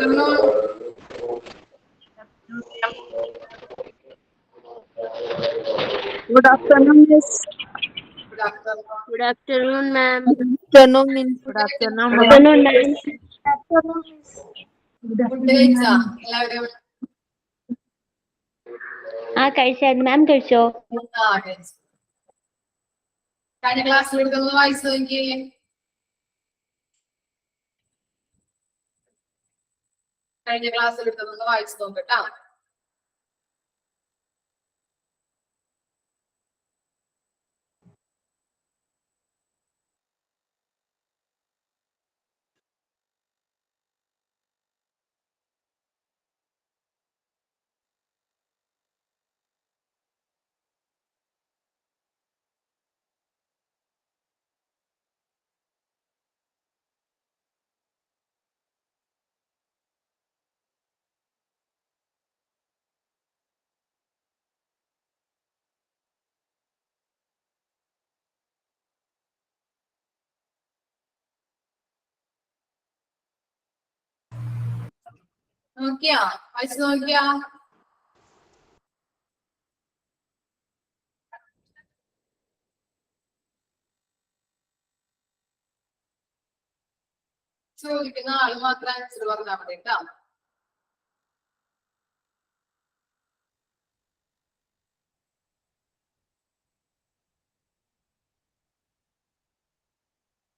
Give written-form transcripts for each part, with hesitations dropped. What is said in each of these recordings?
afternoon. Good afternoon, miss. Good afternoon. Good afternoon, ma'am. Good afternoon, miss. Good afternoon, Good ma'am. afternoon, miss. Food കഴിച്ചാ എല്ലാവരും? കഴിച്ചായിരുന്നു മാം. കഴിച്ചോ? കഴിച്ചു. കഴിഞ്ഞ ക്ലാസ്സിൽ എടുത്തൊന്ന് വായിച്ചു നോക്കിയേ. കഴിഞ്ഞ ക്ലാസ്സിൽ എടുത്തൊന്ന് വായിച്ചു നോക്കട്ടാ. നോക്കിയാ? വായിച്ചു നോക്കിയാ? ചോദിക്കുന്ന ആള് മാത്രം ആൻസർ പറഞ്ഞാൽ മതി കേട്ടോ.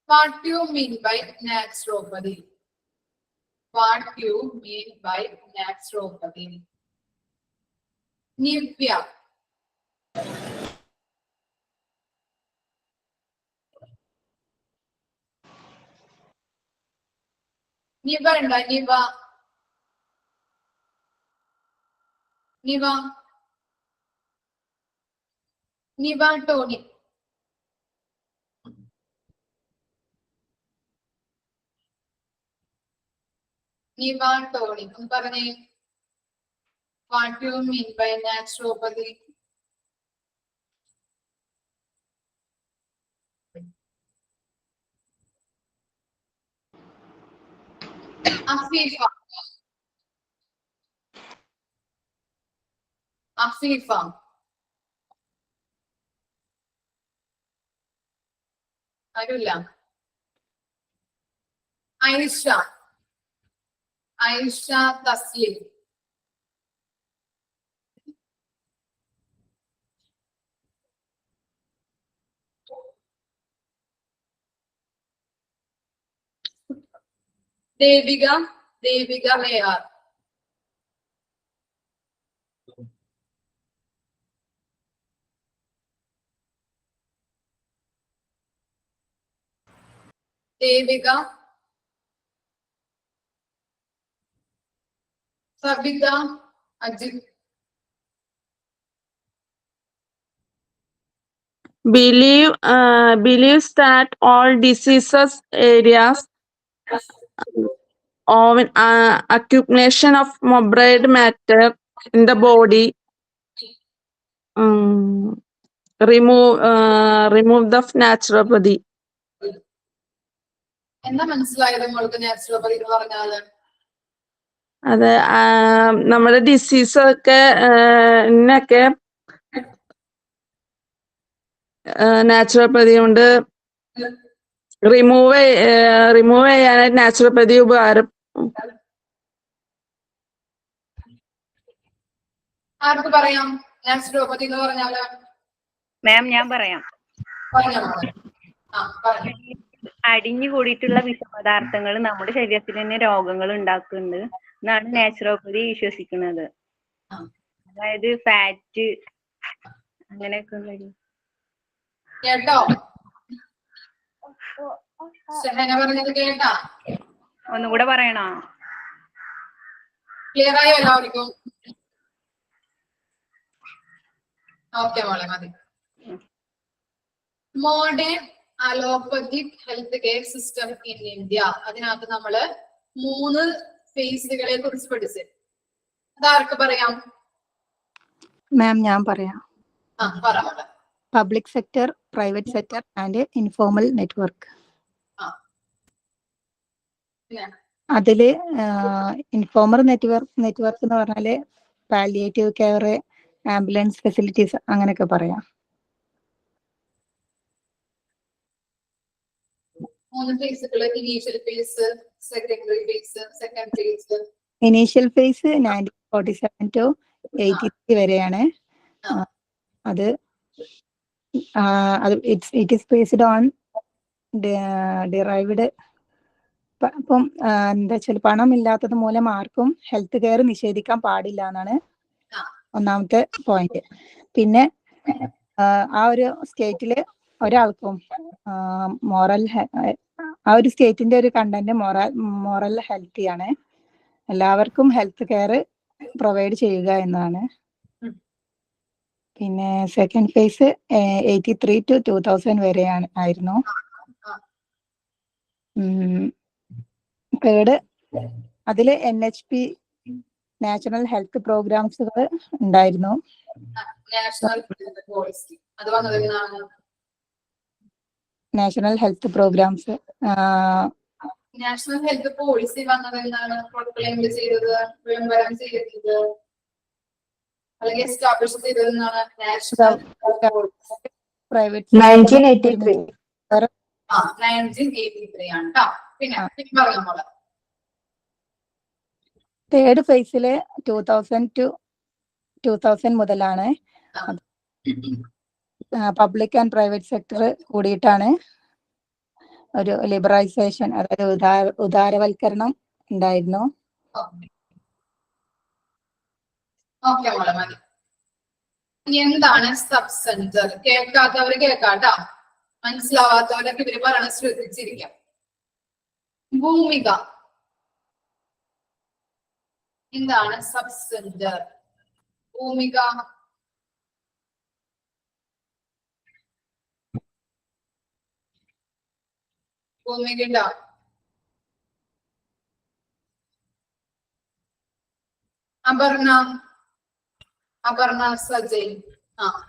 What do you mean by naturopathy? What do you mean by naturopathy? Nivya. Niva ഉണ്ടോ? നിവ നിവ നിവ ടോണി. നിവ ടോണി ഒന്ന് പറഞ്ഞേ. What do you mean by naturopathy? Afeefa. Afeefa. ആരുമില്ല. Aisha. Aisha Thasleem. Devika. Devika AR. Devika. Sabitha Ajith. Believes that all diseases areas of accumulation of morbid matter in the body remove the naturopathy. എന്താ മനസ്സിലായത് നമ്മൾക്ക് naturopathy എന്ന് പറഞ്ഞാല്? അത് നമ്മുടെ ഡിസീസ് ഒക്കെ ഇതിനൊക്കെ നാച്ചുറോപ്പതി കൊണ്ട് റിമൂവ് ചെയ്യാനായിട്ട് നാച്ചുറോപ്പതി ഉപകാരം. ആർക്ക് പറയാം നാച്ചുറോപ്പതി എന്ന് പറഞ്ഞാല്? മാം ഞാൻ പറയാം. പറഞ്ഞു. അടിഞ്ഞു കൂടിയിട്ടുള്ള വിഷപദാർത്ഥങ്ങൾ നമ്മുടെ ശരീരത്തിൽ തന്നെ രോഗങ്ങൾ ഉണ്ടാക്കുന്നുണ്ട് എന്നാണ് നാച്ചുറോപ്പതി വിശ്വസിക്കുന്നത്. അതായത് ഫാറ്റ് അങ്ങനെയൊക്കെ ഉള്ളത്. കേട്ടോ? ഷഹന പറഞ്ഞത് കേട്ടാ? ഒന്നുകൂടെ പറയണോ? ക്ലിയർ ആയോ എല്ലാവർക്കും? ഓക്കെ മോളെ മതി. Modern allopathic health care system in India. അതിനകത്ത് നമ്മള് 3 ഫേസുകളെ കുറിച്ച് പഠിച്ചു. അതാർക്ക് പറയാം? മാം ഞാൻ പറയാം. പറ. Public sector, private sector and informal network. അതില് ഇൻഫോമർ നെറ്റ്വർക്ക് എന്ന് പറഞ്ഞാല് പാലിയേറ്റീവ് കെയർ, ആംബുലൻസ് ഫെസിലിറ്റീസ് അങ്ങനെയൊക്കെ പറയാം. 3 ഫേസുകള്: initial phase, secondary phase, second phase. Initial phase 1947 to 83 വരെയാണ്. അത് it is based on derived. അപ്പം എന്താ വെച്ചാൽ പണമില്ലാത്തത് മൂലം ആർക്കും ഹെൽത്ത് കെയർ നിഷേധിക്കാൻ പാടില്ല എന്നാണ് ഒന്നാമത്തെ പോയിന്റ്. പിന്നെ ആ ഒരു സ്റ്റേറ്റില് ഒരാൾക്കും ആ ഒരു സ്റ്റേറ്റിന്റെ ഒരു കണ്ടന്റ് മോറൽ ഹെൽത്തി ആണ്. എല്ലാവർക്കും ഹെൽത്ത് കെയർ പ്രൊവൈഡ് ചെയ്യുക എന്നതാണ്. പിന്നെ സെക്കൻഡ് ഫേസ് 83 to 2000 വരെയാണ് ആയിരുന്നു. തേർഡ് അതില് NHP നാഷണൽ ഹെൽത്ത് പ്രോഗ്രാംസുകൾ ഉണ്ടായിരുന്നു. National health programs national health policy വന്നതെന്നാണ് പ്രൊക്ലെയിം ചെയ്തത്, വിളംബരം ചെയ്തത്, അല്ലെങ്കിൽ എസ്റ്റാബ്ലിഷ് ചെയ്തതെന്നാണ് നാഷണൽ പ്രൈവറ്റ് 1983. 1983 ആണ് ട്ടോ. പിന്നെ പറയാം മോളെ. തേർഡ് ഫേസില് 2000 to 2000 മുതലാണ്. പബ്ലിക് ആൻഡ് പ്രൈവറ്റ് സെക്ടർ കൂടിയിട്ടാണ് ഒരു ലിബറൈസേഷൻ, അതായത് ഉദാരവൽക്കരണം ഉണ്ടായിരുന്നു. ഓക്കെ മോളെ, മതി. ഇനി എന്താണ് സബ് സെന്റർ? കേൾക്കാത്തവര് കേൾക്കാട്ടോ, മനസ്സിലാവാത്തവരൊക്കെ ഇവര് പറയണ ശ്രദ്ധിച്ചിരിക്കാം. ഭൂമിക. എന്താണ് സബ് സെന്റർ? ഭൂമിക. ഭൂമിക ഉണ്ടോ? അപർണ സജയ്.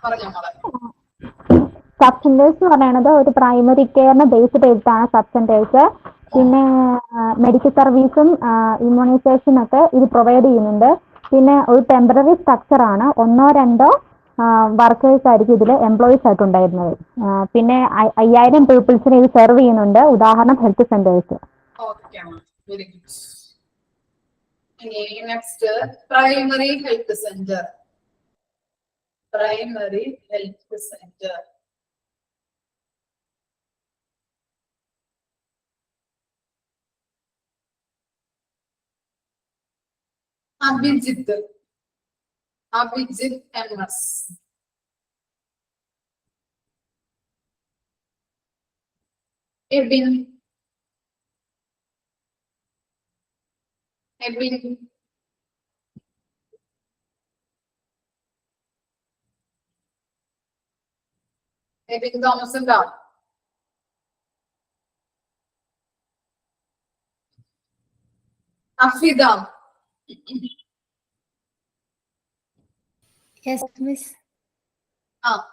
പറഞ്ഞോ മോളെ. സബ് സെന്റേഴ്സ് എന്ന് പറയുന്നത് ഒരു പ്രൈമറി കെയറിനെ ബേസ് ചെയ്തിട്ടാണ് സബ് സെന്റേഴ്സ്. പിന്നെ മെഡിക്കൽ സർവീസും ഇമ്മ്യൂണൈസേഷൻ ഒക്കെ ഇത് പ്രൊവൈഡ് ചെയ്യുന്നുണ്ട്. പിന്നെ ഒരു ടെമ്പററി സ്ട്രക്ചർ ആണ്, 1-2 വർക്കേഴ്സ് ആയിരിക്കും ഇതിൽ എംപ്ലോയീസ് ആയിട്ടുണ്ടായിരുന്നത്. പിന്നെ 5000 പീപ്പിൾസിനെ ഇത് സെർവ് ചെയ്യുന്നുണ്ട്. ഉദാഹരണം health centres. Next primary health centre. Primary health centre. Abhijith MS. Ebin. Thomas ഉണ്ടോ? അഫിദ. Yes miss.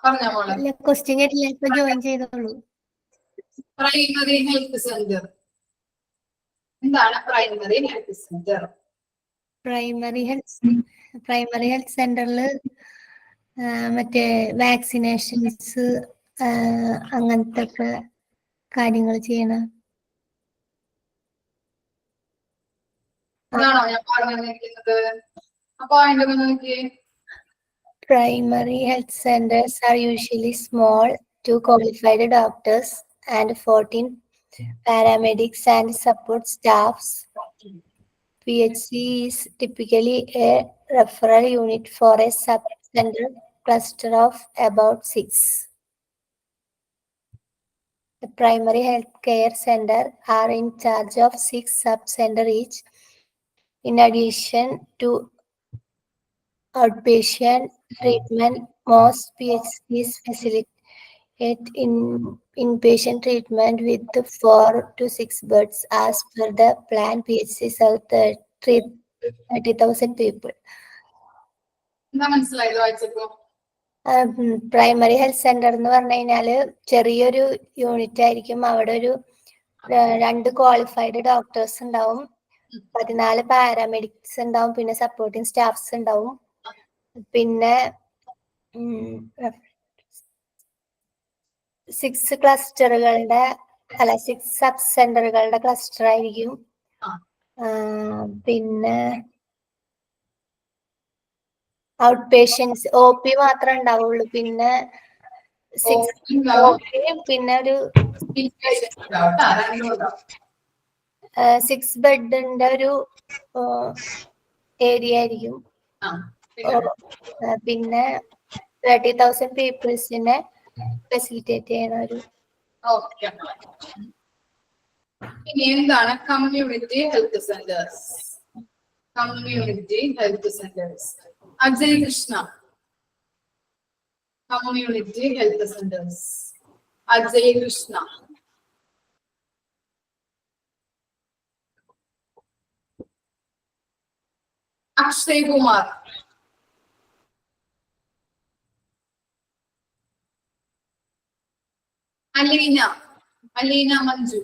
പറഞ്ഞോ മോളെ. ക്വസ്റ്റ്യൻ കേട്ടില്ല, ഇപ്പൊ ജോയിൻ ചെയ്തോളൂ. Primary health centre. എന്താണ് primary health centre? Primary health സെന്ററിൽ മറ്റേ വാക്സിനേഷൻസ് അങ്ങനത്തെ ഒക്കെ കാര്യങ്ങൾ ചെയ്യണം. അതാണോ ഞാൻ പറഞ്ഞിരിക്കുന്നത്? അപ്പൊ അതിന്റെ നോക്കിയേ. Primary health centers are usually small, 2 qualified doctors and 14 paramedics and support staffs. PHC is typically a referral unit for a sub-center cluster of about 6. The primary health care center are in charge of 6 sub-center each. In addition to outpatient treatment, most PHCs facilitate inpatient treatment with 4 to 6 beds. As per the plan, PHC serve 30,000 people. മനസ്സിലായത് വായിച്ചപ്പോ? Primary health centre എന്ന് പറഞ്ഞു കഴിഞ്ഞാല് ചെറിയൊരു unit ആയിരിക്കും. അവിടെ ഒരു 2 qualified doctors ഉണ്ടാവും. 14 paramedics ഉണ്ടാവും, പിന്നെ സപ്പോർട്ടിങ് സ്റ്റാഫ്സ് ഉണ്ടാവും, പിന്നെ 6 ക്ലസ്റ്ററുകളുടെ 6 സബ് സെന്ററുകളുടെ ക്ലസ്റ്റർ ആയിരിക്കും. പിന്നെ ഔട്ട് പേഷ്യൻസ് OP മാത്രമേ ഉണ്ടാവുള്ളൂ. പിന്നെ 6 പിന്നെ ഒരു 6 ബെഡിന്റെ ഒരു ഏരിയ ആയിരിക്കും. പിന്നെ 30,000 പീപ്പിൾസിനെ ഫെസിലിറ്റേറ്റ് ചെയ്യുന്ന ഒരു. ഇനി എന്താണ് community health centres? Community health centres. Ajay Krishna. Community health centres. Ajay Krishna. Akshay Kumar. Aleena Manju.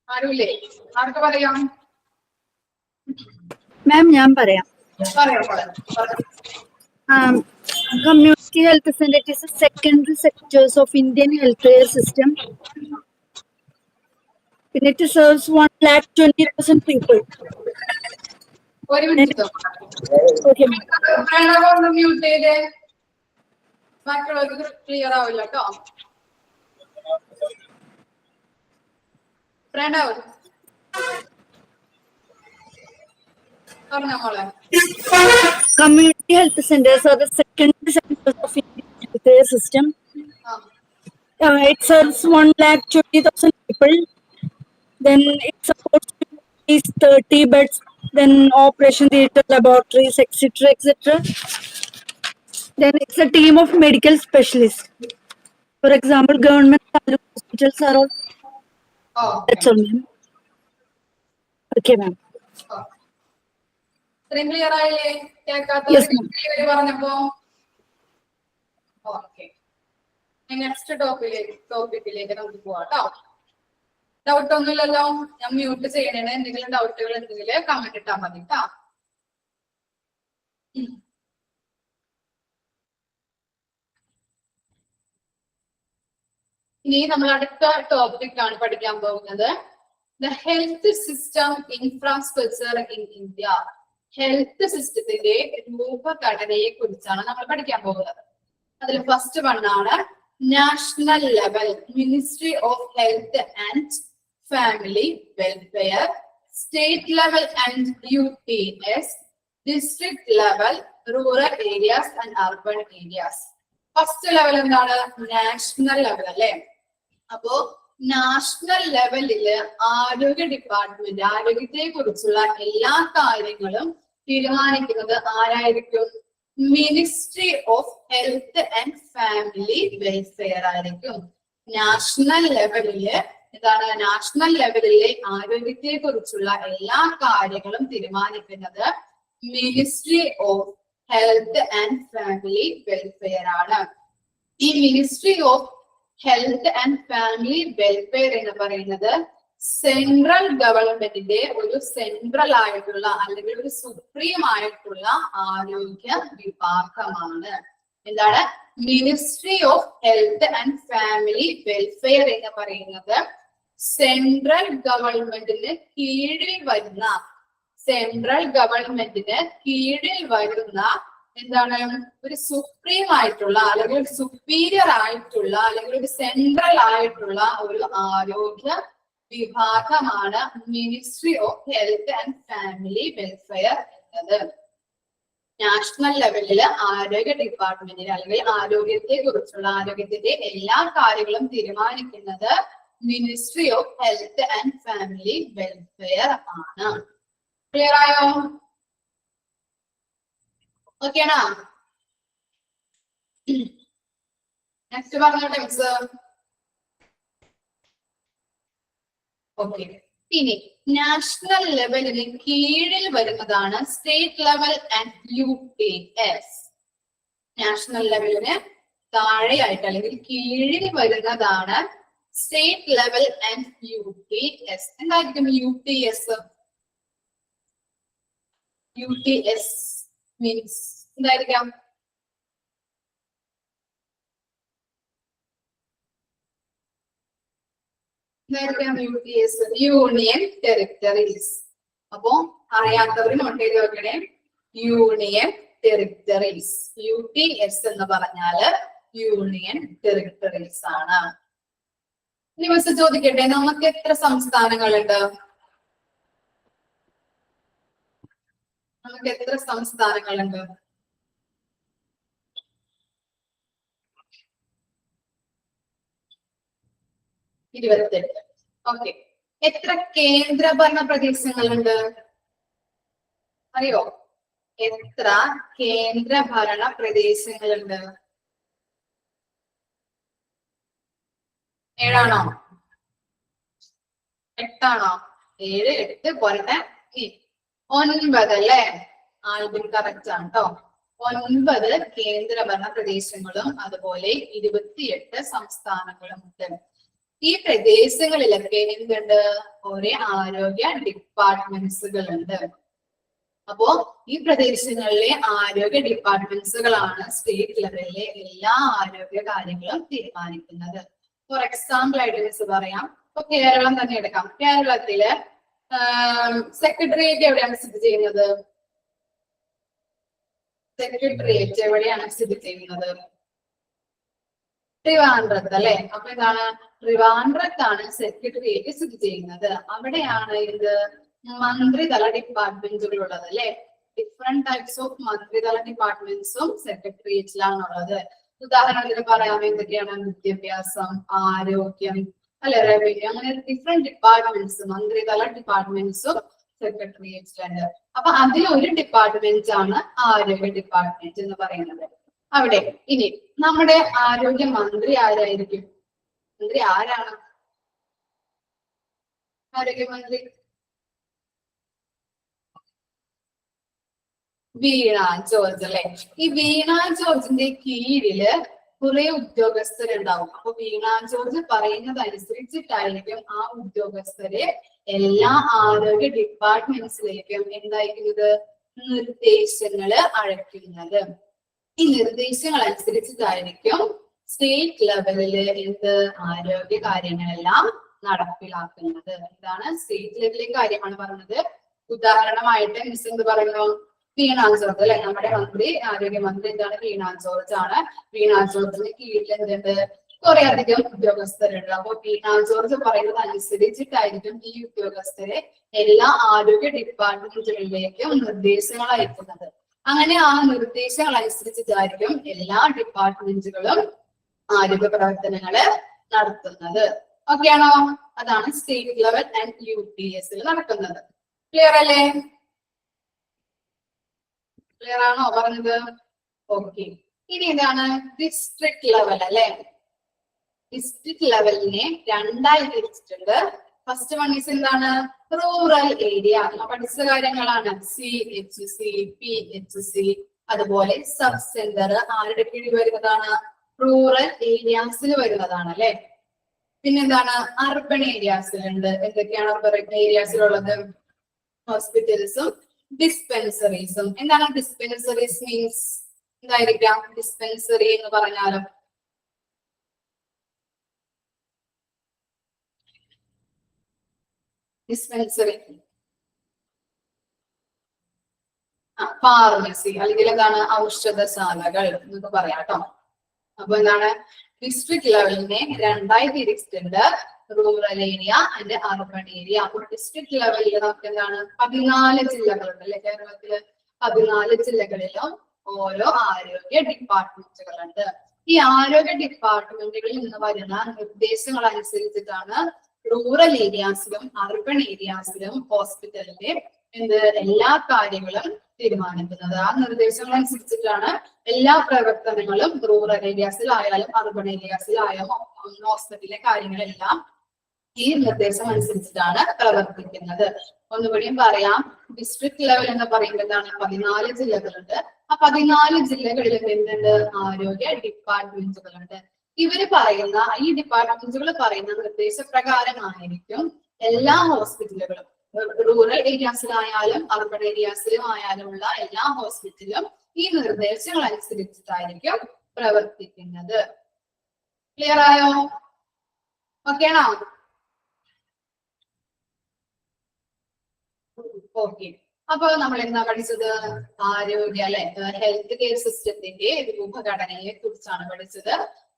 ആരുല്ലേ? ആർക്ക് പറയാം? മാം ഞാൻ പറയാം. Community health center is a secondary sectors of Indian healthcare system. It serves 1,20,000 people. ഒരു മിനിറ്റ്. Okay, മ്യൂട്ട് ചെയ്തേ, മറ്റുള്ളവർക്ക് ക്ലിയർ ആവില്ല കേട്ടോ. പ്രണവ് പറഞ്ഞ മോളെ. Community health centers are the secondary sectors of Indian healthcare system. It serves 1,20,000 people. Then it supports 30 beds. Then operation theatre, laboratories, etc., etc. Then it's a team of medical specialists. For example, government hospitals are all. That's all, ma'am. Okay, ma'am. Clear ആയില്ലേ? Yes, ma'am. പറഞ്ഞപ്പോ okay. Next ടോപ്പിക്കിലേക്ക് നമുക്ക് പോവാം കേട്ടോ. Doubt ഒന്നുമില്ലല്ലോ? ഞാൻ mute ചെയ്യണേ. എന്തെങ്കിലും ഡൗട്ടുകൾ ഉണ്ടെങ്കിൽ കമന്റ് ഇട്ടാൽ മതി കേട്ടോ. ഇനി നമ്മൾ അടുത്ത ടോപ്പിക്കാണ് പഠിക്കാൻ പോകുന്നത്. The health system infrastructure in India. Health സിസ്റ്റത്തിന്റെ രൂപഘടനയെ കുറിച്ചാണ് നമ്മൾ പഠിക്കാൻ പോകുന്നത്. അതിൽ ഫസ്റ്റ് വൺ ആണ് national level ministry of health and family welfare, state level and UTS, district level, rural areas and urban areas. First level എന്താണ്? നാഷണൽ ലെവൽ അല്ലെ. അപ്പോ നാഷണൽ ലെവലില് ആരോഗ്യ ഡിപ്പാർട്ട്മെന്റ്, ആരോഗ്യത്തെ കുറിച്ചുള്ള എല്ലാ കാര്യങ്ങളും തീരുമാനിക്കുന്നത് ആരായിരിക്കും? Ministry of health and family welfare ആയിരിക്കും. നാഷണൽ ലെവലില് എന്താണ്? നാഷണൽ ലെവലിലെ ആരോഗ്യത്തെ കുറിച്ചുള്ള എല്ലാ കാര്യങ്ങളും തീരുമാനിക്കുന്നത് ministry of health and family welfare ആണ്. ഈ ministry of health and family welfare എന്ന് പറയുന്നത് സെൻട്രൽ ഗവൺമെന്റിന്റെ ഒരു സെൻട്രൽ ആയിട്ടുള്ള അല്ലെങ്കിൽ ഒരു സുപ്രീം ആയിട്ടുള്ള ആരോഗ്യ വിഭാഗമാണ്. എന്താണ്? Ministry of health and family welfare എന്ന് പറയുന്നത് സെൻട്രൽ ഗവൺമെന്റിന് കീഴിൽ വരുന്ന, സെൻട്രൽ ഗവൺമെന്റിന് കീഴിൽ വരുന്ന എന്താണ്? ഒരു സുപ്രീം ആയിട്ടുള്ള അല്ലെങ്കിൽ ഒരു സുപ്പീരിയർ ആയിട്ടുള്ള അല്ലെങ്കിൽ ഒരു സെൻട്രൽ ആയിട്ടുള്ള ഒരു ആരോഗ്യ വിഭാഗമാണ് ministry of health and family welfare എന്നത്. നാഷണൽ ലെവലില് ആരോഗ്യ ഡിപ്പാർട്ട്മെന്റിന് അല്ലെങ്കിൽ ആരോഗ്യത്തെ കുറിച്ചുള്ള ആരോഗ്യത്തിന്റെ എല്ലാ കാര്യങ്ങളും തീരുമാനിക്കുന്നത് ministry of health and family welfare ആണ്. ക്ലിയർ ആയോ? ഓക്കെ ആണോ? നെക്സ്റ്റ് പറഞ്ഞോട്ടെ മിസ്. ഓക്കെ. ഇനി നാഷണൽ ലെവലിന് കീഴിൽ വരുന്നതാണ് state level and UTS. National ലെവലിന് താഴെയായിട്ട് അല്ലെങ്കിൽ കീഴിൽ വരുന്നതാണ് സ്റ്റേറ്റ് ലെവൽ ആൻഡ് UTS. എന്തായിരിക്കും UTS? UTS മീൻസ് എന്തായിരിക്കാം? UTS union territories. അപ്പോ അറിയാത്തവർ നോട്ട് ചെയ്ത് വെക്കണേ. Union territories. UTS എന്ന് പറഞ്ഞാല് യൂണിയൻ ടെറിട്ടറീസ് ആണ്. ഇനി മിസ് ചോദിക്കട്ടെ, നമുക്ക് എത്ര സംസ്ഥാനങ്ങളുണ്ട്? നമുക്ക് എത്ര സംസ്ഥാനങ്ങളുണ്ട്? 28. ഓക്കെ. എത്ര കേന്ദ്രഭരണ പ്രദേശങ്ങളുണ്ട് അറിയോ? എത്ര കേന്ദ്രഭരണ പ്രദേശങ്ങളുണ്ട്? 7 ആണോ? 8 ആണോ? 7, 8 പോരട്ടെ. 9 അല്ലേ? ആൽബിൻ കറക്റ്റ് ആണ് കേട്ടോ. 9 കേന്ദ്രഭരണ പ്രദേശങ്ങളും അതുപോലെ 28 സംസ്ഥാനങ്ങളും ഉണ്ട്. ഈ പ്രദേശങ്ങളിലൊക്കെ എന്തുണ്ട്? ഒരേ ആരോഗ്യ ഡിപ്പാർട്ട്മെന്റ്സുകളുണ്ട്. അപ്പോ ഈ പ്രദേശങ്ങളിലെ ആരോഗ്യ ഡിപ്പാർട്ട്മെന്റ്സുകളാണ് സ്റ്റേറ്റ് ലെവലിലെ എല്ലാ ആരോഗ്യ കാര്യങ്ങളും തീരുമാനിക്കുന്നത്. ഫോർ എക്സാമ്പിൾ ആയിട്ട് മിസ് പറയാം. ഇപ്പൊ കേരളം തന്നെ എടുക്കാം. കേരളത്തില് സെക്രട്ടേറിയറ്റ് എവിടെയാണ് സ്ഥിതി ചെയ്യുന്നത്? സെക്രട്ടേറിയറ്റ് എവിടെയാണ് സ്ഥിതി ചെയ്യുന്നത്? ട്രിവാൻഡ്രത്ത് അല്ലെ? അപ്പൊ എന്താണ്? ട്രിവാൻഡ്രത്താണ് സെക്രട്ടേറിയറ്റ് സ്ഥിതി ചെയ്യുന്നത്. അവിടെയാണ് ഇത് മന്ത്രിതല ഡിപ്പാർട്ട്മെന്റുകൾ ഉള്ളത് അല്ലെ? ഡിഫറെന്റ് ടൈപ്സ് ഓഫ് മന്ത്രിതല ഡിപ്പാർട്ട്മെന്റ്സും സെക്രട്ടേറിയറ്റിലാണുള്ളത്. ഉദാഹരണത്തിന് പറയാം, എന്തൊക്കെയാണ്? വിദ്യാഭ്യാസം, ആരോഗ്യം അല്ലെ, റവന്യൂ, അങ്ങനെ ഡിഫറെന്റ് ഡിപ്പാർട്ട്മെന്റ്സ് മന്ത്രിതല ഡിപ്പാർട്ട്മെന്റ്സും സെക്രട്ടേറിയറ്റിലുണ്ട്. അപ്പൊ അതിലൊരു ഡിപ്പാർട്ട്മെന്റ് ആണ് ആരോഗ്യ ഡിപ്പാർട്ട്മെന്റ് എന്ന് പറയുന്നത്. അവിടെ ഇനി നമ്മുടെ ആരോഗ്യ മന്ത്രി ആരായിരിക്കും? മന്ത്രി ആരാണ്? ആരോഗ്യമന്ത്രി വീണ ജോർജ് അല്ലെ? ഈ വീണ ജോർജിന്റെ കീഴില് കുറെ ഉദ്യോഗസ്ഥരുണ്ടാവും. അപ്പൊ വീണ ജോർജ് പറയുന്നത് അനുസരിച്ചിട്ടായിരിക്കും ആ ഉദ്യോഗസ്ഥരെ എല്ലാ ആരോഗ്യ ഡിപ്പാർട്ട്മെന്റ്സിലേക്കും എന്തായിരിക്കുന്നത്? നിർദ്ദേശങ്ങള് അയക്കുന്നത്. ഈ നിർദ്ദേശങ്ങൾ അനുസരിച്ചിട്ടായിരിക്കും സ്റ്റേറ്റ് ലെവലില് എന്ത് ആരോഗ്യ കാര്യങ്ങളെല്ലാം നടപ്പിലാക്കുന്നത്. ഇതാണ് സ്റ്റേറ്റ് ലെവലിലെ കാര്യമാണ് പറഞ്ഞത്. ഉദാഹരണമായിട്ട് മിസ് എന്ത് പറയുന്നു? വീണ ജോർജ് അല്ലെ? നമ്മുടെ മന്ത്രി, ആരോഗ്യമന്ത്രി എന്താണ്? വീണ ജോർജ് ആണ്. വീണ ജോർജിന് കീഴിൽ എന്തുണ്ട്? കുറെ അധികം ഉദ്യോഗസ്ഥരുണ്ട്. അപ്പൊ വീണ ജോർജ് പറയുന്നത് അനുസരിച്ചിട്ടായിരിക്കും ഈ ഉദ്യോഗസ്ഥരെ എല്ലാ ആരോഗ്യ ഡിപ്പാർട്ട്മെന്റുകളിലേക്കും നിർദ്ദേശങ്ങൾ അയക്കുന്നത്. അങ്ങനെ ആ നിർദ്ദേശങ്ങൾ അനുസരിച്ചിട്ടായിരിക്കും എല്ലാ ഡിപ്പാർട്ട്മെന്റുകളും ആരോഗ്യ പ്രവർത്തനങ്ങള് നടത്തുന്നത്. ഓക്കെ ആണോ? അതാണ് സ്റ്റേറ്റ് ലെവൽ ആൻഡ് UTS നടക്കുന്നത്. ക്ലിയർ അല്ലേ? ക്ലിയർ ആണോ പറഞ്ഞത്? ഓക്കെ. ഇനി എന്താണ് ഡിസ്ട്രിക്ട് ലെവൽ അല്ലെ? ഡിസ്ട്രിക്ട് ലെവലിനെ രണ്ടായി തിരിച്ചിട്ടുണ്ട്. ഫസ്റ്റ് വൺ ഈസ് എന്താണ്? Rural area. പഠിച്ച കാര്യങ്ങളാണ്. CHC, PHC, അതുപോലെ സബ് സെന്റർ ആരുടെ കീഴിൽ വരുന്നതാണ്? റൂറൽ ഏരിയാസിൽ വരുന്നതാണ് അല്ലെ? പിന്നെന്താണ്? അർബൻ ഏരിയാസിലുണ്ട്. എന്തൊക്കെയാണ് അർബൻ ഏരിയാസിലുള്ളത്? ഹോസ്പിറ്റൽസും ഡിസ്പെൻസറീസും. എന്താണ് ഡിസ്പെൻസറീസ് മീൻസ്? എന്തായിരിക്കാം ഡിസ്പെൻസറി എന്ന് പറഞ്ഞാലും? ഡിസ്പെൻസറി, ഫാർമസി അല്ലെങ്കിൽ എന്താണ് ഔഷധശാലകൾ എന്നൊക്കെ പറയാം കേട്ടോ. അപ്പൊ എന്താണ് ഡിസ്ട്രിക്ട് ലെവലിനെ രണ്ടായി തിരിച്ചിട്ടുണ്ട്. Rural area and urban area. അപ്പൊ ഡിസ്ട്രിക്ട് ലെവലിൽ നമുക്ക് എന്താണ് 14 ജില്ലകളുണ്ട് അല്ലെ? കേരളത്തില് 14 ജില്ലകളിലും ഓരോ ആരോഗ്യ ഡിപ്പാർട്ട്മെന്റുകളുണ്ട്. ഈ ആരോഗ്യ ഡിപ്പാർട്ട്മെന്റുകളിൽ നിന്ന് വരുന്ന നിർദ്ദേശങ്ങൾ അനുസരിച്ചിട്ടാണ് റൂറൽ ഏരിയാസിലും അർബൻ ഏരിയാസിലും ഹോസ്പിറ്റലിന്റെ എല്ലാ കാര്യങ്ങളും തീരുമാനിക്കുന്നത്. ആ നിർദ്ദേശങ്ങൾ അനുസരിച്ചിട്ടാണ് എല്ലാ പ്രവർത്തനങ്ങളും റൂറൽ ഏരിയാസിലായാലും അർബൻ ഏരിയാസിലായാലും ഹോസ്പിറ്റലിലെ കാര്യങ്ങളെല്ലാം ഈ നിർദ്ദേശം അനുസരിച്ചിട്ടാണ് പ്രവർത്തിക്കുന്നത്. ഒന്നുകൂടിയും പറയാം, ഡിസ്ട്രിക്ട് ലെവൽ എന്ന് പറയുമ്പോൾ എന്താണ് 14 ജില്ലകളുണ്ട്. ആ 14 ജില്ലകളിലും എന്തുണ്ട്? ആരോഗ്യ ഡിപ്പാർട്ട്മെന്റുകളുണ്ട്. ഇവര് പറയുന്ന ഈ ഡിപ്പാർട്ട്മെന്റുകൾ പറയുന്ന നിർദ്ദേശപ്രകാരമായിരിക്കും എല്ലാ ഹോസ്പിറ്റലുകളും റൂറൽ ഏരിയാസിലായാലും അർബൻ ഏരിയാസിലും ആയാലുമുള്ള എല്ലാ ഹോസ്പിറ്റലും ഈ നിർദ്ദേശങ്ങൾ അനുസരിച്ചിട്ടായിരിക്കും പ്രവർത്തിക്കുന്നത്. ക്ലിയർ ആയോ? ഓക്കെ ആണോ? ഓക്കെ. അപ്പൊ നമ്മൾ എന്താ പഠിച്ചത്? ആരോഗ്യ അല്ലെ ഹെൽത്ത് കെയർ സിസ്റ്റത്തിന്റെ രൂപഘടനയെ കുറിച്ചാണ് പഠിച്ചത്.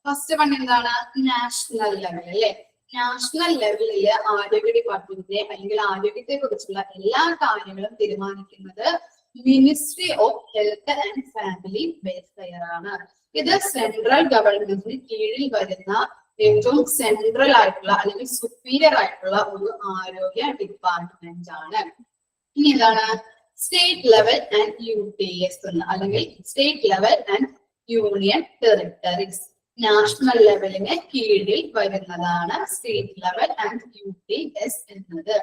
ഫസ്റ്റ് വൺ എന്താണ്? നാഷണൽ ലെവൽ അല്ലെ. നാഷണൽ ലെവലില് ആരോഗ്യ ഡിപ്പാർട്ട്മെന്റിന്റെ അല്ലെങ്കിൽ ആരോഗ്യത്തെ കുറിച്ചുള്ള എല്ലാ കാര്യങ്ങളും തീരുമാനിക്കുന്നത് ministry of health and family welfare ആണ്. ഇത് സെൻട്രൽ ഗവൺമെന്റിന് കീഴിൽ വരുന്ന ഏറ്റവും സെൻട്രൽ ആയിട്ടുള്ള അല്ലെങ്കിൽ സുപ്പീരിയർ ആയിട്ടുള്ള ഒരു ആരോഗ്യ ഡിപ്പാർട്ട്മെന്റ് ആണ്. ഇനി എന്താണ്? സ്റ്റേറ്റ് ലെവൽ ആൻഡ് UTS എന്ന്, അല്ലെങ്കിൽ state level and union territories. National ലെവലിന് കീഴിൽ വരുന്നതാണ് സ്റ്റേറ്റ് ലെവൽ ആൻഡ് UTS എന്നത്.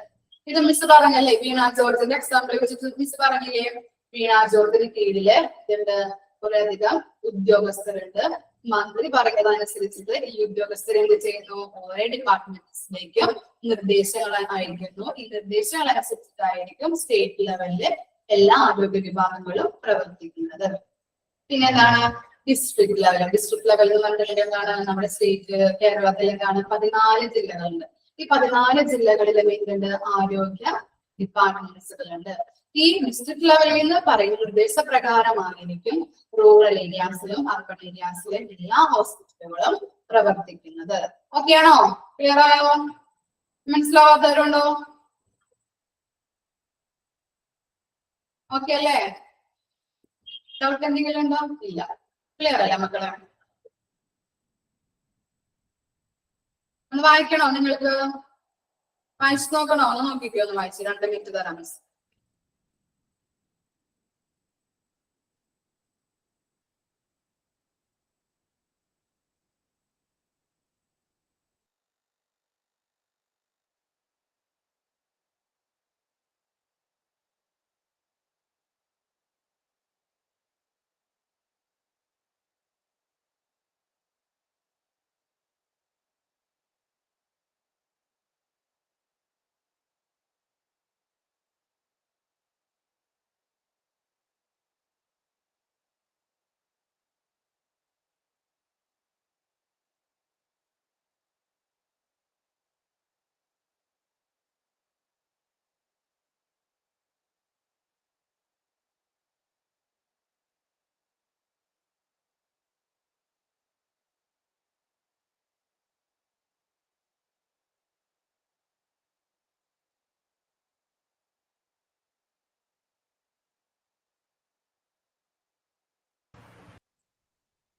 ഇത് മിസ് പറഞ്ഞല്ലേ, വീണ ജോർജിന്റെ എക്സാമ്പിൾ വെച്ചിട്ട് മിസ് പറഞ്ഞില്ലേ? വീണ ജോർജിന് കീഴില് ഇതുണ്ട്, കുറേയധികം ഉദ്യോഗസ്ഥരുണ്ട്. മന്ത്രി പറയുന്നതനുസരിച്ചിട്ട് ഈ ഉദ്യോഗസ്ഥർ എന്ത് ചെയ്യുന്നു? ഓരോ ഡിപ്പാർട്ട്മെന്റ്സിലേക്കും നിർദ്ദേശങ്ങൾ അയക്കുന്നു. ഈ നിർദ്ദേശങ്ങൾ അനുസരിച്ചിട്ടായിരിക്കും സ്റ്റേറ്റ് ലെവലില് എല്ലാ ആരോഗ്യ വിഭാഗങ്ങളും പ്രവർത്തിക്കുന്നത്. പിന്നെ എന്താണ്? District level. ഡിസ്ട്രിക്ട് ലെവൽ എന്ന് പറഞ്ഞിട്ടുണ്ടെങ്കിൽ എന്താണ്? നമ്മുടെ സ്റ്റേറ്റ് കേരളത്തിൽ എന്താണ് 14 ജില്ലകളുണ്ട്. ഈ 14 ജില്ലകളിലും എന്തുണ്ട്? ആരോഗ്യ ഡിപ്പാർട്ട്മെന്റ്സുകളുണ്ട്. ഈ ഡിസ്ട്രിക്ട് ലെവലിൽ നിന്ന് പറയുന്ന നിർദ്ദേശപ്രകാരമായിരിക്കും റൂറൽ ഏരിയാസിലും അർബൻ ഏരിയാസിലും എല്ലാ ഹോസ്പിറ്റലുകളും പ്രവർത്തിക്കുന്നത്. ഓക്കെ ആണോ? ക്ലിയർ ആയോ? മനസ്സിലാവാത്തവരുണ്ടോ? ഓക്കെ അല്ലേ? ഡൗട്ട് എന്തെങ്കിലും ഉണ്ടോ? ഇല്ല. ക്ലിയർ അല്ലേ മക്കളെ? ഒന്ന് വായിക്കണോ? നിങ്ങൾക്ക് വായിച്ചു നോക്കണോ? ഒന്ന് നോക്കിക്കോ, ഒന്ന് വായിച്ച് 2 മിനിറ്റ് തരാം മിസ്.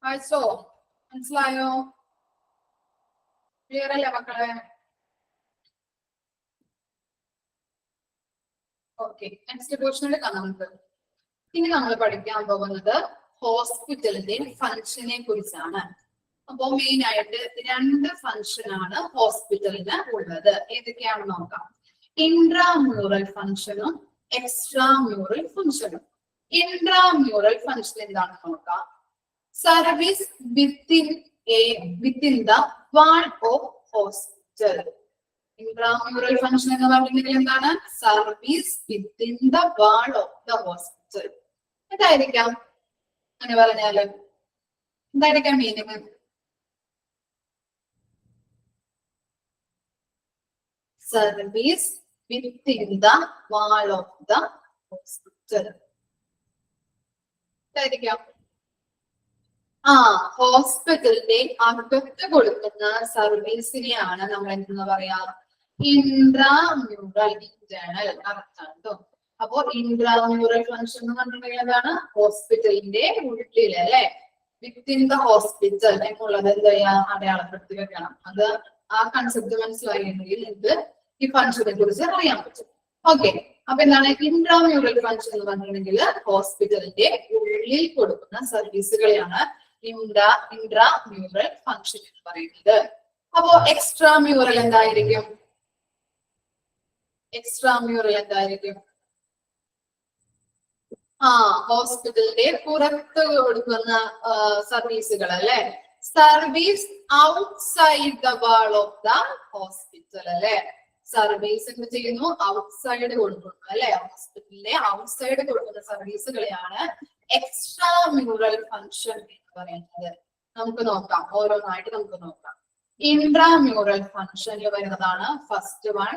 വായിച്ചോ? മനസ്സിലായോ? ക്ലിയർ അല്ലേ മക്കളെ? ഓക്കെ, നെക്സ്റ്റ് ക്വസ്റ്റ്യൻ എടുക്കാം നമുക്ക്. ഇനി നമ്മൾ പഠിക്കാൻ പോകുന്നത് ഹോസ്പിറ്റലിന്റെ ഫംഗ്ഷനെ കുറിച്ചാണ്. അപ്പൊ മെയിൻ ആയിട്ട് 2 ഫംഗ്ഷൻ ആണ് ഹോസ്പിറ്റലിന് ഉള്ളത്. ഏതൊക്കെയാണെന്ന് നോക്കാം. ഇൻട്രാമ്യൂറൽ ഫംഗ്ഷനും എക്സ്ട്രാമ്യൂറൽ ഫംഗ്ഷനും. ഇൻട്രാമ്യൂറൽ ഫംഗ്ഷൻ എന്താണെന്ന് നോക്കാം. Service within the wall of hospital. Intramural function എന്ന് പറഞ്ഞിട്ടുണ്ടെങ്കിൽ എന്താണ്? Service within the wall of the hospital. എന്തായിരിക്കാം അങ്ങനെ പറഞ്ഞാല്? എന്തായിരിക്കാം meaning? Service within the wall of the hospital. എന്തായിരിക്കാം? ഹോസ്പിറ്റലിന്റെ അകത്ത് കൊടുക്കുന്ന സർവീസിനെയാണ് നമ്മൾ എന്താ പറയാ? ഇൻട്രാമ്യൂറൽ, ഇന്റേണൽ അർത്ഥമാണ് കേട്ടോ. അപ്പോ ഇൻട്രാമ്യൂറൽ ഫംഗ്ഷൻ എന്ന് പറഞ്ഞിട്ടുണ്ടെങ്കിൽ എന്താണ്? ഹോസ്പിറ്റലിന്റെ ഉള്ളിൽ അല്ലെ, വിത്തിൻ ദ ഹോസ്പിറ്റൽ എന്നുള്ളത് എന്താ ചെയ്യാ? അടയാളപ്പെടുത്തി വെക്കണം. അത് ആ കൺസെപ്റ്റ് മനസ്സിലായെങ്കിൽ നിങ്ങൾക്ക് ഈ ഫംഗ്ഷനെ കുറിച്ച് അറിയാൻ പറ്റും. ഓക്കെ, അപ്പൊ എന്താണ് ഇൻട്രാമ്യൂറൽ ഫംഗ്ഷൻ എന്ന് പറഞ്ഞിട്ടുണ്ടെങ്കിൽ ഹോസ്പിറ്റലിന്റെ ഉള്ളിൽ കൊടുക്കുന്ന സർവീസുകളെയാണ് ഇൻട്രാമ്യൂറൽ ഫംഗ്ഷൻ എന്ന് പറയുന്നത്. അപ്പോ എക്സ്ട്രാമ്യൂറൽ എന്തായിരിക്കും? എക്സ്ട്രാമ്യൂറൽ എന്തായിരിക്കും? ഹോസ്പിറ്റലിന്റെ പുറത്ത് കൊടുക്കുന്ന സർവീസുകൾ അല്ലെ. Service outside the wall of the hospital അല്ലെ. സർവീസ് എന്ത് ചെയ്യുന്നു? ഔട്ട്സൈഡ് കൊടുക്കുന്നു അല്ലെ. ഹോസ്പിറ്റലിലെ ഔട്ട്സൈഡ് കൊടുക്കുന്ന സർവീസുകളെയാണ് എക്സ്ട്രാ മ്യൂറൽ ഫംഗ്ഷൻ എന്ന് പറയുന്നത്. നമുക്ക് നോക്കാം, ഓരോന്നായിട്ട് നമുക്ക് നോക്കാം. ഇൻട്രാമ്യൂറൽ ഫംഗ്ഷനിൽ വരുന്നതാണ് ഫസ്റ്റ് വൺ,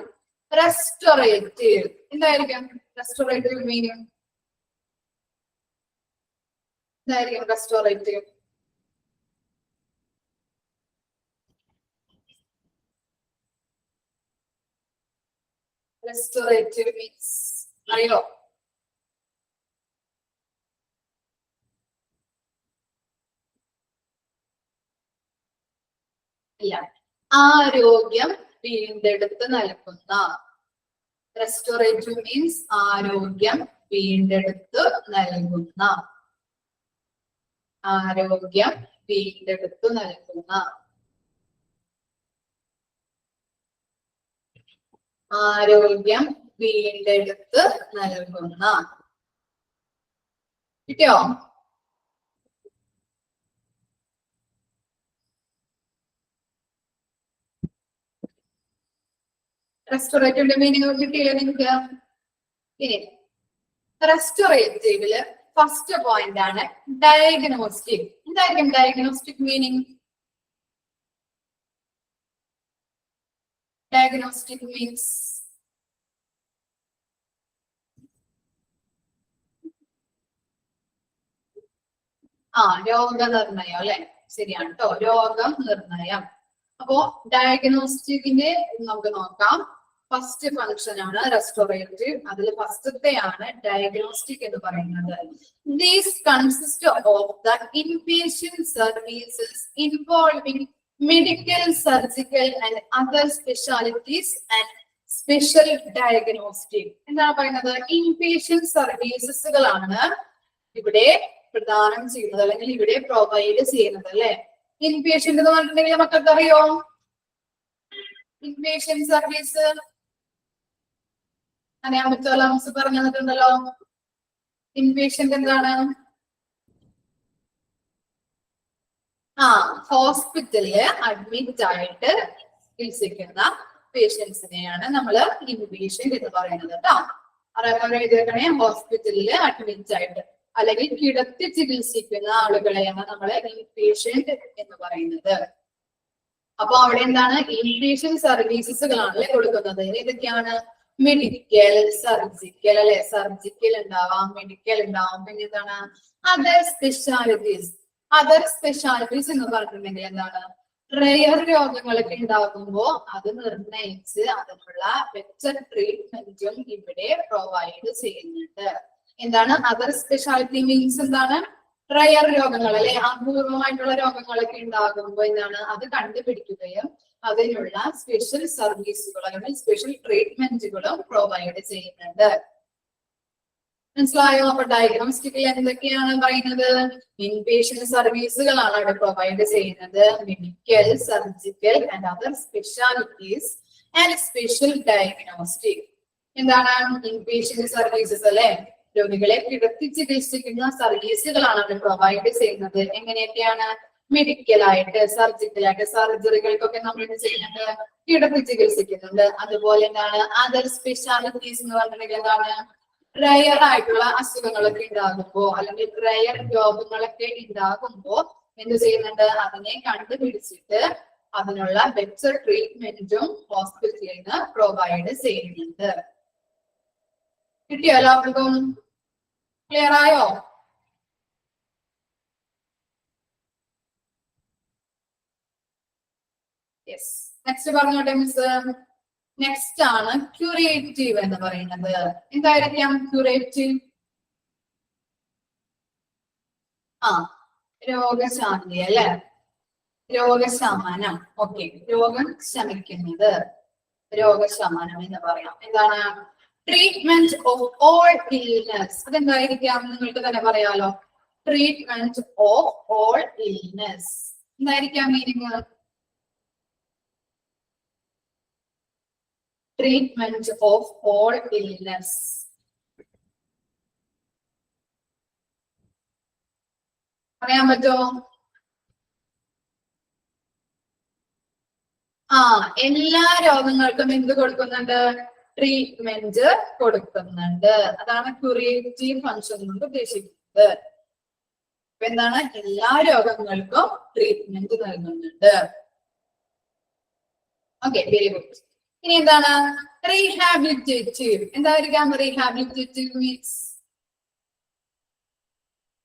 റെസ്റ്റോറേറ്റീവ്. എന്തായിരിക്കും റെസ്റ്റോറേറ്റീവ് മീനിങ്? എന്തായിരിക്കും റെസ്റ്റോറേറ്റീവ്? റെസ്റ്റോറേറ്റീവ് മീൻസ് അറിയോ? ഇല്ല. ആരോഗ്യം വീണ്ടെടുത്ത് നൽകുന്ന. റെസ്റ്റോറേറ്റീവ് മീൻസ് ആരോഗ്യം വീണ്ടെടുത്ത് നൽകുന്ന. ആരോഗ്യം വീണ്ടെടുത്ത് നൽകുന്ന. ആരോഗ്യം വീണ്ടെടുത്ത് നൽകുന്ന. കിട്ടിയോ? റെസ്റ്റോറേറ്റീവിന്റെ മീനിങ് കിട്ടിയില്ലേ നിങ്ങൾക്ക്? ഇനി റെസ്റ്റോറേറ്റീവില് ഫസ്റ്റ് പോയിന്റ് ആണ് ഡയഗ്നോസ്റ്റിക്. എന്തായിരിക്കും ഡയഗ്നോസ്റ്റിക് മീനിങ്? ഡയഗ്നോസ്റ്റിക് മീൻസ് രോഗനിർണയം അല്ലെ. ശരിയാണ് കേട്ടോ, രോഗം നിർണയം. അപ്പോ ഡയഗ്നോസ്റ്റിക്കിന്റെ നമുക്ക് നോക്കാം. ഫസ്റ്റ് ഫംഗ്ഷൻ ആണ് റെസ്റ്റോറേറ്റീവ്. അതിൽ ഫസ്റ്റത്തെയാണ് ഡയഗ്നോസ്റ്റിക് എന്ന് പറയുന്നത്. These consist of the inpatient services involving medical, surgical and other specialities and special diagnostic. എന്താണ് പറയുന്നത്? ഇൻപേഷ്യന്റ് സർവീസസുകളാണ് ഇവിടെ പ്രദാനം ചെയ്യുന്നത് അല്ലെങ്കിൽ ഇവിടെ പ്രൊവൈഡ് ചെയ്യുന്നത് അല്ലെ. ഇൻപേഷ്യന്റ് എന്ന് പറഞ്ഞിട്ടുണ്ടെങ്കിൽ മക്കൾക്ക് അറിയോ? ഇൻപേഷ്യന്റ് സർവീസ് അറിയാൻ പറ്റുമല്ലോ, മിസ് പറഞ്ഞു തന്നിട്ടുണ്ടല്ലോ. ഇൻപേഷ്യന്റ് എന്താണ്? ഹോസ്പിറ്റലില് അഡ്മിറ്റ് ആയിട്ട് ചികിത്സിക്കുന്ന പേഷ്യൻസിനെയാണ് നമ്മൾ ഇൻപേഷ്യന്റ് എന്ന് പറയുന്നത് കേട്ടോ. അറിയാൻ എഴുതിയേക്കണേ, ഹോസ്പിറ്റലില് അഡ്മിറ്റ് ആയിട്ട് അല്ലെങ്കിൽ കിടത്തി ചികിത്സിക്കുന്ന ആളുകളെയാണ് നമ്മൾ ഇൻപേഷ്യന്റ് എന്ന് പറയുന്നത്. അപ്പൊ അവിടെ എന്താണ്? ഇൻപേഷ്യന്റ് സർവീസസുകളാണല്ലേ കൊടുക്കുന്നത്. ഏതൊക്കെയാണ്? മെഡിക്കൽ, സർജിക്കൽ അല്ലെ. സർജിക്കൽ ഉണ്ടാവാം, മെഡിക്കൽ ഉണ്ടാവാം. പിന്നെ എന്താണ്? Other specialities. അതർ സ്പെഷ്യാലിറ്റീസ് എന്ന് പറഞ്ഞിട്ടുണ്ടെങ്കിൽ എന്താണ്? റെയർ രോഗങ്ങളൊക്കെ ഉണ്ടാകുമ്പോ അത് നിർണയിച്ച് അതിനുള്ള ബെറ്റർ ട്രീറ്റ്മെന്റും ഇവിടെ പ്രൊവൈഡ് ചെയ്യുന്നുണ്ട്. എന്താണ് അതർ സ്പെഷ്യാലിറ്റി മീൻസ്? എന്താണ്? റയർ രോഗങ്ങൾ അല്ലെ, അപൂർവമായിട്ടുള്ള രോഗങ്ങളൊക്കെ ഉണ്ടാകുമ്പോ എന്താണ് അത് കണ്ടുപിടിക്കുകയും അതിനുള്ള സ്പെഷ്യൽ സർവീസുകൾ അല്ലെങ്കിൽ സ്പെഷ്യൽ ട്രീറ്റ്മെന്റുകളും പ്രൊവൈഡ് ചെയ്യുന്നുണ്ട്. മനസ്സിലായോ? അപ്പൊ ഡയഗ്നോസ്റ്റിക്കിൽ എന്തൊക്കെയാണ് പറയുന്നത്? ഇൻപേഷ്യന്റ് സർവീസുകളാണ് അവിടെ പ്രൊവൈഡ് ചെയ്യുന്നത്. Medical, surgical and other specialities and special diagnostic. എന്താണ് ഇൻപേഷ്യന്റ് സർവീസസ് അല്ലെ? രോഗികളെ കിടത്തി ചികിത്സിക്കുന്ന സർവീസുകളാണ് അവർ പ്രൊവൈഡ് ചെയ്യുന്നത്. എങ്ങനെയൊക്കെയാണ്? മെഡിക്കലായിട്ട്, സർജിക്കലായിട്ട്, സർജറികൾക്കൊക്കെ നമ്മൾ എന്ത് ചെയ്യുന്നുണ്ട്? കിടത്തി ചികിത്സിക്കുന്നുണ്ട്. അതുപോലെ എന്താണ്? അതർ സ്പെഷ്യാലിറ്റീസ് എന്ന് പറഞ്ഞിട്ടുണ്ടെങ്കിൽ എന്താണ്? റയർ ആയിട്ടുള്ള അസുഖങ്ങളൊക്കെ ഉണ്ടാകുമ്പോ അല്ലെങ്കിൽ റയർ രോഗങ്ങളൊക്കെ ഉണ്ടാകുമ്പോ എന്ത് ചെയ്യുന്നുണ്ട്? അതിനെ കണ്ടുപിടിച്ചിട്ട് അതിനുള്ള ബെറ്റർ ട്രീറ്റ്മെന്റും ഹോസ്പിറ്റലിൽ നിന്ന് പ്രൊവൈഡ് ചെയ്യുന്നുണ്ട്. കിട്ടിയോ എല്ലാവർക്കും? ക്ലിയർ ആയോ? യെസ്. നെക്സ്റ്റ് പറഞ്ഞോട്ടെ മിസ്. നെക്സ്റ്റ് ആണ് ക്യൂറേറ്റീവ് എന്ന് പറയുന്നത്. എന്തായിരിക്കാം ക്യൂറേറ്റീവ്? രോഗശാന്തി അല്ലെ. രോഗശമനം. ഓക്കെ, രോഗം ശമിക്കുന്നത് രോഗശമനം എന്ന് പറയാം. എന്താണ്? Treatment of all illness. അതെന്തായിരിക്കാം? നിങ്ങൾക്ക് തന്നെ പറയാലോ. ട്രീറ്റ്മെന്റ് ഓഫ് ഓൾ ഇൽനെസ് എന്തായിരിക്കാം meaning? Treatment of all illness. പറയാൻ പറ്റുമോ? എല്ലാ രോഗങ്ങൾക്കും എന്ത് കൊടുക്കുന്നുണ്ട്? ട്രീറ്റ്മെന്റ് കൊടുക്കുന്നുണ്ട്. അതാണ് ക്യൂറേറ്റീവ് ഫങ്ഷൻ കൊണ്ട് ഉദ്ദേശിക്കുന്നത്. അപ്പൊ എന്താണ്? എല്ലാ രോഗങ്ങൾക്കും ട്രീറ്റ്മെന്റ് നൽകുന്നുണ്ട്. Okay, very good. ഇനി എന്താണ് റീഹാബിലിറ്റേറ്റീവ്? എന്തായിരിക്കാം റീഹാബിലിറ്റേറ്റീവ് മീൻസ്?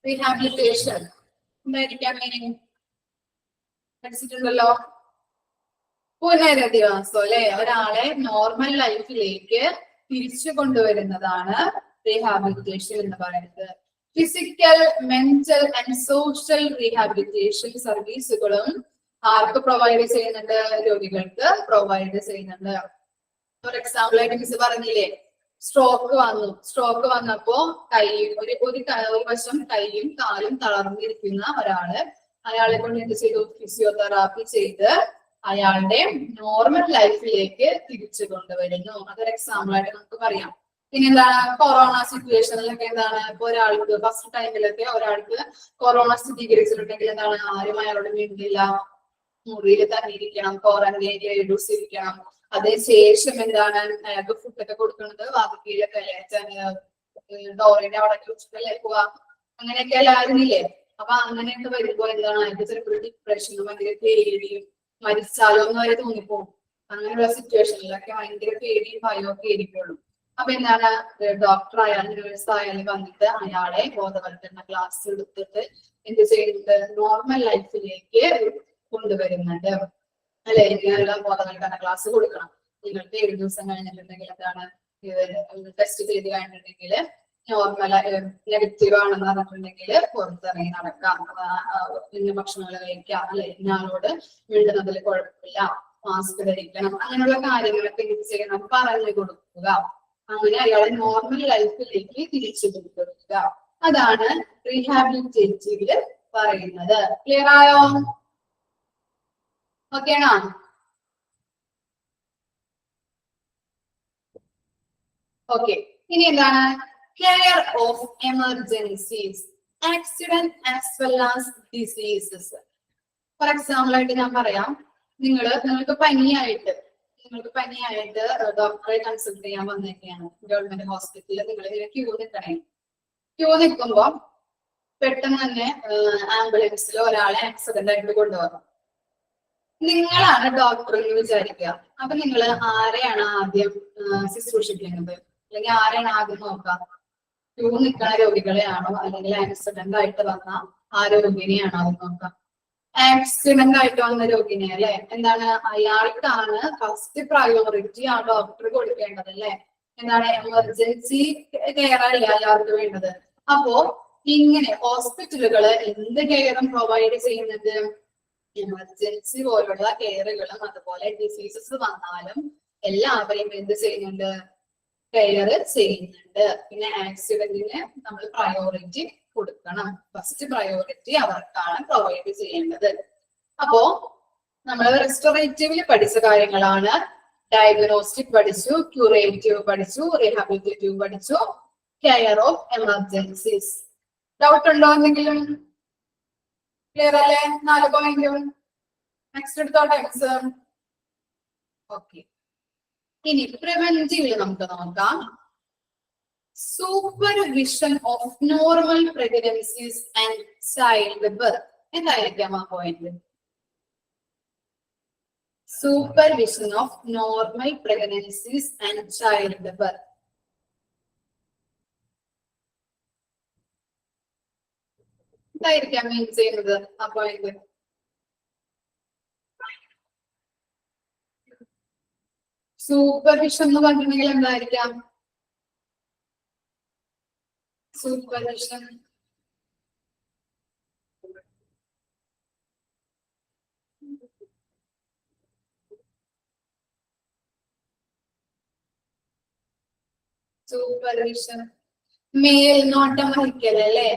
റീഹാബിലിറ്റേഷൻ എന്തായിരിക്കാം മീനിങ്? പഠിച്ചിട്ടുണ്ടല്ലോ. പുനരധിവാസം അല്ലെ, ഒരാളെ നോർമൽ ലൈഫിലേക്ക് തിരിച്ചു കൊണ്ടുവരുന്നതാണ് റീഹാബിലിറ്റേഷൻ എന്ന് പറയുന്നത്. Physical, mental and social rehabilitation സർവീസുകളും ആർക്ക് പ്രൊവൈഡ് ചെയ്യുന്നുണ്ട്? രോഗികൾക്ക് പ്രൊവൈഡ് ചെയ്യുന്നുണ്ട്. ഫോർ എക്സാമ്പിൾ ആയിട്ട് മിസ് പറഞ്ഞില്ലേ, സ്ട്രോക്ക് വന്നപ്പോ ഒരു വശം കൈയും കാലും തളർന്നിരിക്കുന്ന അയാളെ കൊണ്ട് എന്ത് ചെയ്തു? ഫിസിയോതെറാപ്പി ചെയ്ത് അയാളുടെ നോർമൽ ലൈഫിലേക്ക് തിരിച്ചു കൊണ്ടുവരുന്നു. അതൊരു എക്സാമ്പിൾ ആയിട്ട് നമുക്ക് പറയാം. പിന്നെ എന്താണ് കൊറോണ സിറ്റുവേഷനിലൊക്കെ എന്താണ്? ഇപ്പൊ ഒരാൾക്ക് ഫസ്റ്റ് ടൈമിലൊക്കെ ഒരാൾക്ക് കൊറോണ സ്ഥിരീകരിച്ചിട്ടുണ്ടെങ്കിൽ എന്താണ്? ആരും അയാളോട് മിണ്ടില്ല, മുറിയിൽ തന്നെ ഇരിക്കണം, ക്വാറന്റൈൻ റെഡ്യൂസ് ഇരിക്കണം. അതിനുശേഷം എന്താണ് അയാൾക്ക് ഫുഡൊക്കെ കൊടുക്കുന്നത്? വാതിക്കയിലൊക്കെ ഡോറിന്റെ അവിടെ വെച്ചിട്ടല്ലേ പോവാ, അങ്ങനെയൊക്കെ ആയിരുന്നില്ലേ? അപ്പൊ അങ്ങനെയൊക്കെ വരുമ്പോ എന്താണ് അയാൾക്ക് ചിലപ്പോൾ ഡിപ്രഷനും ഭയങ്കര പേടിയും, മരിച്ചാലോ എന്ന് വരെ തോന്നിപ്പോകും. അങ്ങനെയുള്ള സിറ്റുവേഷനിലൊക്കെ ഭയങ്കര പേടിയും ഭയമൊക്കെ ഇരിക്കുള്ളൂ. അപ്പൊ എന്താണ് ഡോക്ടർ ആയാലും നേഴ്സ് ആയാലും വന്നിട്ട് അയാളെ ബോധവൽക്കരണ ക്ലാസ് എടുത്തിട്ട് എന്ത് ചെയ്യുന്നുണ്ട്? നോർമൽ ലൈഫിലേക്ക് കൊണ്ടുവരുന്നുണ്ട് അല്ലെ? ഇങ്ങനെയുള്ള ബോധവൽക്കരണ ക്ലാസ് കൊടുക്കണം. നിങ്ങൾക്ക് 7 ദിവസം കഴിഞ്ഞിട്ടുണ്ടെങ്കിൽ എന്താണ് ടെസ്റ്റ് ചെയ്ത് കഴിഞ്ഞിട്ടുണ്ടെങ്കിൽ നോർമൽ നെഗറ്റീവ് ആണെന്ന് പറഞ്ഞിട്ടുണ്ടെങ്കിൽ പുറത്തിറങ്ങി നടക്കാം, ഇന്ന ഭക്ഷണങ്ങൾ കഴിക്കാം അല്ലെ, ഇന്നാളോട് മിണ്ടുന്നതിൽ കുഴപ്പമില്ല, മാസ്ക് ധരിക്കണം, അങ്ങനെയുള്ള കാര്യങ്ങളൊക്കെ എന്ത് ചെയ്യണം? പറഞ്ഞു കൊടുക്കുക. അങ്ങനെ അയാളെ നോർമൽ ലൈഫിലേക്ക് തിരിച്ചു കൊണ്ടുവരിക. അതാണ് റീഹാബിലിറ്റേറ്റീവില് പറയുന്നത്. ക്ലിയർ ആയോ? ഓക്കെ ആണോ? ഓക്കെ, ഇനി എന്താണ് care of emergencies, accident as well as diseases. For example ആയിട്ട് ഞാൻ പറയാം, നിങ്ങൾക്ക് പനിയായിട്ട് ഡോക്ടറെ കൺസൾട്ട് ചെയ്യാൻ വന്നേക്കാണ് ഗവൺമെന്റ് ഹോസ്പിറ്റലിൽ. നിങ്ങൾ ഇങ്ങനെ ക്യൂ നിൽക്കുമ്പോ പെട്ടെന്ന് തന്നെ ആംബുലൻസിൽ ഒരാളെ ആക്സിഡന്റ് ആയിട്ട് കൊണ്ടുപോകാം. നിങ്ങളാണ് ഡോക്ടർ എന്ന് വിചാരിക്കുക. അപ്പൊ നിങ്ങൾ ആരെയാണ് ആദ്യം ശുശ്രൂഷിക്കുന്നത്? അല്ലെങ്കിൽ ആരെയാണ് ആദ്യം നോക്കുക? ക്യൂ നിൽക്കുന്ന രോഗികളെയാണോ, അല്ലെങ്കിൽ ആക്സിഡന്റ് ആയിട്ട് വന്ന ആ രോഗിനെയാണോ ആദ്യം നോക്കുക? ആക്സിഡന്റ് ആയിട്ട് വന്ന രോഗിനെ അല്ലെ. എന്താണ് അയാൾക്കാണ് ഫസ്റ്റ് പ്രയോറിറ്റി ആ ഡോക്ടർ കൊടുക്കേണ്ടത് അല്ലെ. എന്താണ് എമർജൻസി കെയർ അല്ലേ അയാൾക്ക് വേണ്ടത്. അപ്പോ ഇങ്ങനെ ഹോസ്പിറ്റലുകള് എന്ത് കെയറും പ്രൊവൈഡ് ചെയ്യുന്നത്? എമർജൻസി പോലുള്ള കെയറുകളും അതുപോലെ ഡിസീസസ് വന്നാലും എല്ലാവരെയും എന്ത് ചെയ്യുന്നുണ്ട്? കെയർ ചെയ്യുന്നുണ്ട്. പിന്നെ ആക്സിഡന്റിന് നമ്മൾ പ്രയോറിറ്റി കൊടുക്കണം. ഫസ്റ്റ് പ്രയോറിറ്റി അവർക്കാണ് പ്രൊവൈഡ് ചെയ്യേണ്ടത്. അപ്പോ നമ്മൾ റെസ്റ്റോറേറ്റീവില് പഠിച്ച കാര്യങ്ങളാണ്. ഡയഗ്നോസ്റ്റിക് പഠിച്ചു, ക്യൂറേറ്റീവ് പഠിച്ചു, റീഹാബിലിറ്റേറ്റീവ് പഠിച്ചു, കെയർ ഓഫ് എമർജൻസീസ്. ഡൗട്ട് ഉണ്ടോ എന്തെങ്കിലും? ക്ലിയർ അല്ലേ? 4 പോയിന്റും. നെക്സ്റ്റ് എടുത്തോട്ടെ ആൻസർ. ഓക്കെ, ഇനി പ്രിവെന്റീവില് നമുക്ക് നോക്കാം. Supervision of normal pregnancies and child birth. എന്തായിരിക്കാം ആ point? Supervision of normal pregnancies and child birth. എന്തായിരിക്കാം മീൻ ചെയ്യുന്നത് ആ പോയിന്റ്? സൂപ്പർവിഷൻ എന്ന് പറഞ്ഞിട്ടുണ്ടെങ്കിൽ എന്തായിരിക്കാം? സൂപ്പർവിഷൻ മേൽനോട്ടം വഹിക്കലല്ലേ?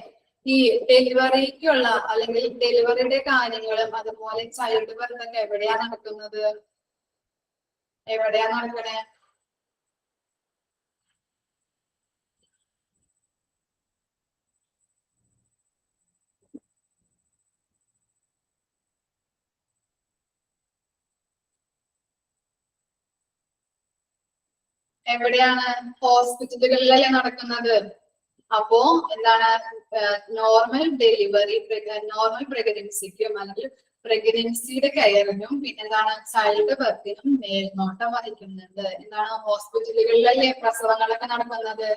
ഈ ഡെലിവറിക്കുള്ള അല്ലെങ്കിൽ ഡെലിവറിയുടെ കാര്യങ്ങളും അതുപോലെ ചൈൽഡ് ബർത്ത് ഒക്കെ എവിടെയാ നടക്കുന്നത്? എവിടെയാ നടക്കണേ? എവിടെയാണ്? ഹോസ്പിറ്റലുകളിലല്ലേ നടക്കുന്നത്. അപ്പോ എന്താണ് നോർമൽ ഡെലിവറി, നോർമൽ പ്രഗ്നൻസിക്കും അല്ലെങ്കിൽ പ്രഗ്നൻസിയുടെ കെയറിനും പിന്നെന്താണ് ചൈൽഡ് ബർത്തിനും മേൽനോട്ടം വഹിക്കുന്നുണ്ട്. എന്താണ്? ഹോസ്പിറ്റലുകളിലല്ലേ പ്രസവങ്ങളൊക്കെ നടക്കുന്നത്.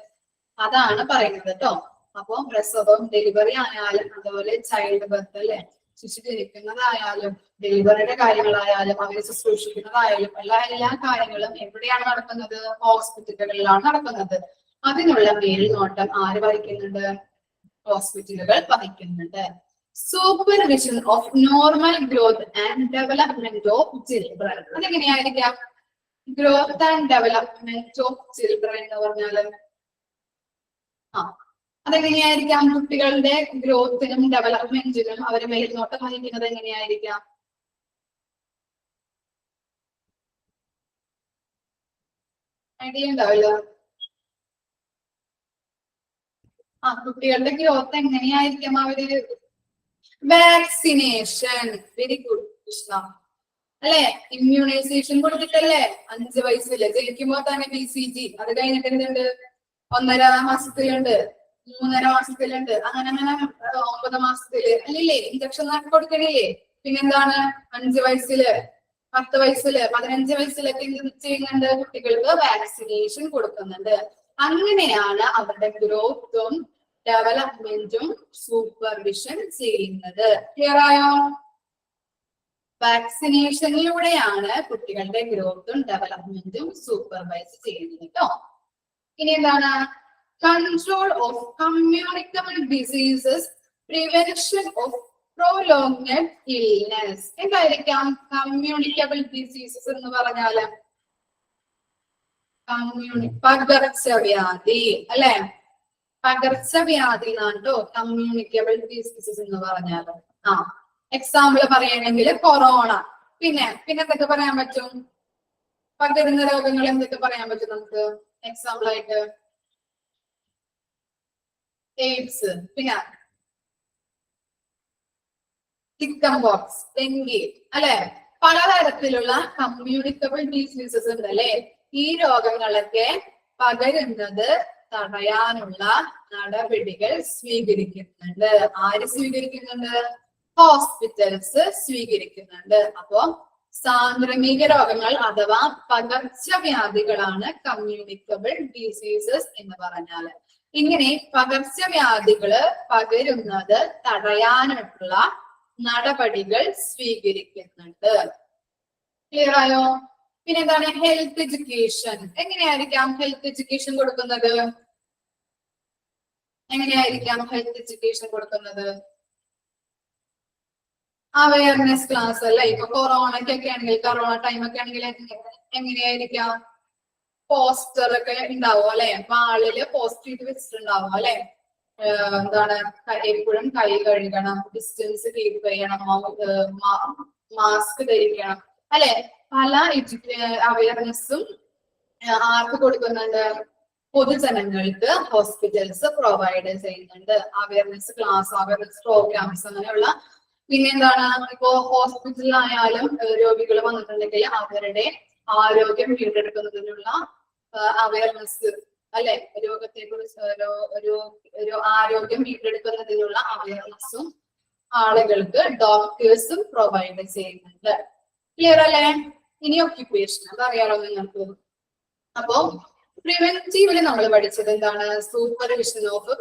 അതാണ് പറയുന്നത് കേട്ടോ. അപ്പൊ പ്രസവം, ഡെലിവറി ആയാലും അതുപോലെ ചൈൽഡ് ബർത്ത് അല്ലെ, ശിശു ജനിക്കുന്നതായാലും ഡെലിവറിയുടെ കാര്യങ്ങളായാലും അവരെ ശുശ്രൂഷിക്കുന്നതായാലും എല്ലാ കാര്യങ്ങളും എവിടെയാണ് നടക്കുന്നത്? ഹോസ്പിറ്റലുകളിലാണ് നടക്കുന്നത്. അതിനുള്ള മേൽനോട്ടം ആര് വഹിക്കുന്നുണ്ട്? ഹോസ്പിറ്റലുകൾ വഹിക്കുന്നുണ്ട്. Supervision of normal growth and development of children. അതെങ്ങനെയായിരിക്കാം? Growth and development of children എന്ന് പറഞ്ഞാല് അതെങ്ങനെയായിരിക്കാം? കുട്ടികളുടെ ഗ്രോത്തിനും ഡെവലപ്മെന്റിനും അവര് മേൽനോട്ടം വഹിക്കുന്നത് എങ്ങനെയായിരിക്കാം? ഐഡിയ ഉണ്ടാവല്ലോ. കുട്ടികളുടെ ഗ്രോത്ത് എങ്ങനെയായിരിക്കും അവര്? വാക്സിനേഷൻ. Very good Krishna. അല്ലെ, ഇമ്മ്യൂണൈസേഷൻ കൊടുത്തിട്ടല്ലേ 5 വയസ്സില് ജനിക്കുമ്പോ തന്നെ BCG, അത് കഴിഞ്ഞിട്ട് എന്തുണ്ട്? 1.5 മാസത്തിലുണ്ട്, 3.5 മാസത്തിലുണ്ട്, അങ്ങനെ 9 മാസത്തില് അല്ലേ ഇഞ്ചക്ഷൻ കൊടുക്കണില്ലേ? പിന്നെന്താണ് 5 വയസ്സില്, 10 വയസ്സില്, 15 വയസ്സിലൊക്കെ എന്ത് ചെയ്യുന്നുണ്ട്? കുട്ടികൾക്ക് വാക്സിനേഷൻ കൊടുക്കുന്നുണ്ട്. അങ്ങനെയാണ് അവരുടെ ഗ്രോത്തും ഡെവലപ്മെന്റും സൂപ്പർവിഷൻ ചെയ്യുന്നത്. ക്ലിയർ ആയോ? വാക്സിനേഷനിലൂടെയാണ് കുട്ടികളുടെ ഗ്രോത്തും ഡെവലപ്മെന്റും സൂപ്പർവൈസ് ചെയ്യുന്നത് കേട്ടോ. ഇനി എന്താണ്? Control of communicable diseases, prevention of prolonged illness. എന്തായിരിക്കാം കമ്മ്യൂണിക്കബിൾ ഡിസീസസ് എന്ന് പറഞ്ഞാല്? പകർച്ചവ്യാധി അല്ലെ, പകർച്ചവ്യാധി എന്നാണ് കേട്ടോ കമ്മ്യൂണിക്കബിൾ ഡിസീസസ് എന്ന് പറഞ്ഞാല്. എക്സാമ്പിൾ പറയുകയാണെങ്കിൽ കൊറോണ. പിന്നെ എന്തൊക്കെ പറയാൻ പറ്റും? പകരുന്ന രോഗങ്ങൾ എന്തൊക്കെ പറയാൻ പറ്റും നമുക്ക് എക്സാമ്പിൾ ആയിട്ട്? എയ്ഡ്സ്, പിന്നെ ചിക്കൻ ബോക്സ്, ഡെങ്കി അല്ലെ, പലതരത്തിലുള്ള കമ്മ്യൂണിക്കബിൾ ഡിസീസസ് ഉണ്ട് അല്ലെ. ഈ രോഗങ്ങളൊക്കെ പകരുന്നത് തടയാനുള്ള നടപടികൾ സ്വീകരിക്കുന്നുണ്ട്. ആര് സ്വീകരിക്കുന്നുണ്ട്? ഹോസ്പിറ്റൽസ് സ്വീകരിക്കുന്നുണ്ട്. അപ്പോ സാംക്രമിക രോഗങ്ങൾ അഥവാ പകർച്ചവ്യാധികളാണ് കമ്മ്യൂണിക്കബിൾ ഡിസീസസ് എന്ന് പറഞ്ഞാല്. ഇങ്ങനെ പകർച്ചവ്യാധികള് പകരുന്നത് തടയാനുള്ള നടപടികൾ സ്വീകരിക്കുന്നുണ്ട്. ക്ലിയർ ആയോ? പിന്നെ എന്താണ്? Health education. എങ്ങനെയായിരിക്കാം ഹെൽത്ത് എഡ്യൂക്കേഷൻ കൊടുക്കുന്നത്? എങ്ങനെയായിരിക്കാം ഹെൽത്ത് എഡ്യൂക്കേഷൻ കൊടുക്കുന്നത്? അവയർനെസ് ക്ലാസ് അല്ലെ. ഇപ്പൊ കൊറോണയ്ക്കൊക്കെ ആണെങ്കിൽ, കൊറോണ ടൈം ഒക്കെ ആണെങ്കിൽ എങ്ങനെയായിരിക്കാം? പോസ്റ്റർ ഒക്കെ ഉണ്ടാവും അല്ലെ, വാളില് പോസ്റ്റ് ചെയ്ത് വെച്ചിട്ടുണ്ടാവും അല്ലെ. എന്താണ്? എപ്പോഴും കൈ കഴുകണം, ഡിസ്റ്റൻസ് കീപ്പ് ചെയ്യണം, മാസ്ക് ധരിക്കണം അല്ലെ. പല അവയർനെസ്സും ആർക്ക് കൊടുക്കുന്നുണ്ട്? പൊതുജനങ്ങൾക്ക് ഹോസ്പിറ്റൽസ് പ്രൊവൈഡ് ചെയ്യുന്നുണ്ട്. അവയർനെസ് ക്ലാസ്, അവയർനെസ് പ്രോഗ്രാംസ് അങ്ങനെയുള്ള. പിന്നെ എന്താണ്? ഇപ്പോ ഹോസ്പിറ്റലിലായാലും രോഗികൾ വന്നിട്ടുണ്ടെങ്കിൽ അവരുടെ ആരോഗ്യം വീണ്ടെടുക്കുന്നതിനുള്ള അവയർനെസ് അല്ലെ, രോഗത്തെ കുറിച്ച് ഒരു ആരോഗ്യം വീണ്ടെടുക്കുന്നതിനുള്ള അവയർനെസ്സും ആളുകൾക്ക് ഡോക്ടേഴ്സും പ്രൊവൈഡ് ചെയ്യുന്നുണ്ട്. ക്ലിയർ അല്ലേ? ഇനി ഒക്യുപ്പേഷൻ, അതറിയാലോ നിങ്ങൾക്ക്. അപ്പോ പ്രിവെന്റീവില് നമ്മൾ പഠിച്ചത് എന്താണ്? Supervision of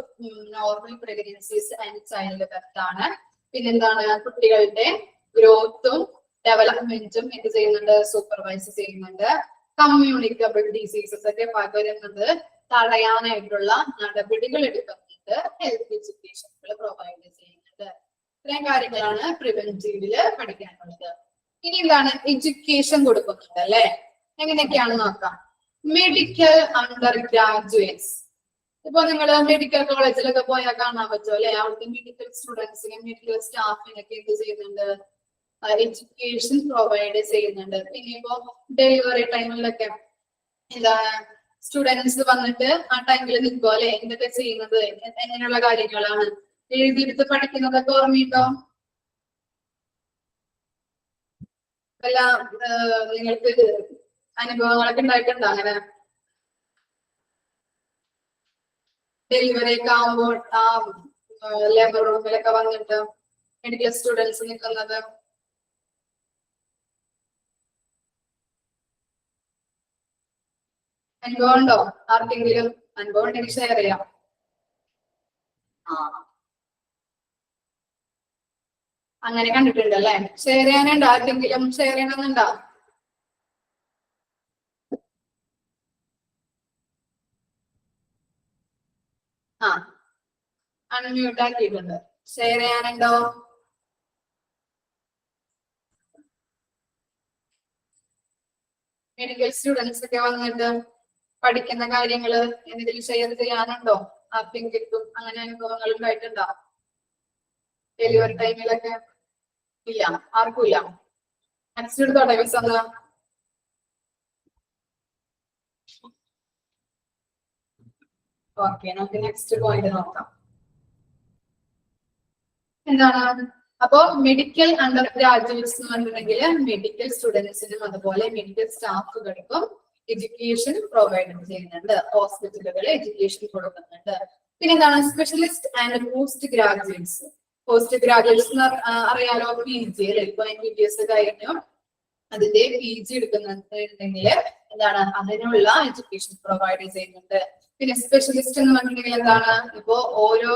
normal pregnancies and child birth ആണ്. പിന്നെന്താണ്? കുട്ടികളുടെ ഗ്രോത്തും ഡെവലപ്മെന്റും എന്ത് ചെയ്യുന്നുണ്ട്? സൂപ്പർവൈസ് ചെയ്യുന്നുണ്ട്. കമ്മ്യൂണിക്കബിൾ ഡിസീസസ് ഒക്കെ പകരുന്നത് തടയാനായിട്ടുള്ള നടപടികൾ എടുക്കുന്നുണ്ട്. ഹെൽത്ത് എഡ്യൂക്കേഷനുകൾ പ്രൊവൈഡ് ചെയ്യുന്നുണ്ട്. ഇത്രയും കാര്യങ്ങളാണ് പ്രിവെന്റീവില് പഠിക്കാനുള്ളത്. ഇനി എന്താണ്? എഡ്യൂക്കേഷൻ കൊടുക്കുന്നുണ്ട് അല്ലെ. എങ്ങനെയൊക്കെയാണ് നോക്കാം. Medical under graduates. ഇപ്പൊ നിങ്ങൾ മെഡിക്കൽ കോളേജിലൊക്കെ പോയാൽ കാണാൻ പറ്റും അല്ലെ, അവിടുത്തെ മെഡിക്കൽ സ്റ്റുഡൻസിനും മെഡിക്കൽ സ്റ്റാഫിനൊക്കെ എന്ത് ചെയ്യുന്നുണ്ട്? എഡ്യൂക്കേഷൻ പ്രൊവൈഡ് ചെയ്യുന്നുണ്ട്. പിന്നെ ഇപ്പോ ഡെലിവറി ടൈമിലൊക്കെ എന്താണ്? സ്റ്റുഡൻസ് വന്നിട്ട് ആ ടൈമിൽ നിൽക്കും അല്ലെ, എന്തൊക്കെ ചെയ്യുന്നത്, എങ്ങനെയുള്ള കാര്യങ്ങളാണ് എഴുതിയെടുത്ത് പഠിക്കുന്നതൊക്കെ ഓർമ്മയുണ്ടോ? അല്ല, നിങ്ങൾക്ക് അനുഭവങ്ങളൊക്കെ ഉണ്ടായിട്ടുണ്ടോ അങ്ങനെ? ഡെലിവറി ഒക്കെ ആകുമ്പോൾ ആ ലേബർ റൂമിലൊക്കെ വന്നിട്ട് മെഡിക്കൽ സ്റ്റുഡൻസ് നിൽക്കുന്നത്? അനുഭവം ഉണ്ടോ ആർക്കെങ്കിലും? അനുഭവം ഉണ്ടെങ്കിൽ ഷെയർ ചെയ്യാം. അങ്ങനെ കണ്ടിട്ടുണ്ടല്ലേ? ഷെയർ ചെയ്യാനുണ്ടോ ആർക്കെങ്കിലും? ഷെയർ ചെയ്യണമെന്നുണ്ടോ? അൺമ്യൂട്ട് ആക്കിയിട്ടുണ്ട്. ഷെയർ ചെയ്യാനുണ്ടോ? മെഡിക്കൽ സ്റ്റുഡൻസ് ഒക്കെ വന്നിട്ട് പഠിക്കുന്ന കാര്യങ്ങള് എന്തെങ്കിലും ഷെയർ ചെയ്യാനുണ്ടോ ആർക്കെങ്കിലും? അങ്ങനെ അനുഭവങ്ങൾ ഉണ്ടായിട്ടുണ്ടോ ഡെലിവറി ടൈമിലൊക്കെ? ഇല്ല, ആർക്കും ഇല്ല. നെക്സ്റ്റ് എടുത്തോട്ടെ മിസ് ഒന്ന്. ഓക്കെ, നമുക്ക് നെക്സ്റ്റ് പോയിന്റ് നോക്കാം. എന്താണ് അപ്പോ മെഡിക്കൽ അണ്ടർ ഗ്രാജുവേറ്റ്സ് എന്ന് പറഞ്ഞിട്ടുണ്ടെങ്കിൽ മെഡിക്കൽ സ്റ്റുഡൻസിനും അതുപോലെ മെഡിക്കൽ സ്റ്റാഫുകൾക്കും എഡ്യൂക്കേഷൻ പ്രൊവൈഡ് ചെയ്യുന്നുണ്ട്. ഹോസ്പിറ്റലുകൾ എഡ്യൂക്കേഷൻ കൊടുക്കുന്നുണ്ട്. പിന്നെ എന്താണ് specialist and post graduates. Post graduates അറിയാലോ, PG അല്ലെ? ഇപ്പൊ MBBS കഴിഞ്ഞു അതിന്റെ PG എടുക്കുന്നുണ്ടെങ്കിൽ എന്താണ് അതിനുള്ള എഡ്യൂക്കേഷൻ പ്രൊവൈഡ് ചെയ്യുന്നുണ്ട്. പിന്നെ സ്പെഷ്യലിസ്റ്റ് എന്ന് പറഞ്ഞിട്ടുണ്ടെങ്കിൽ എന്താണ്, ഇപ്പോ ഓരോ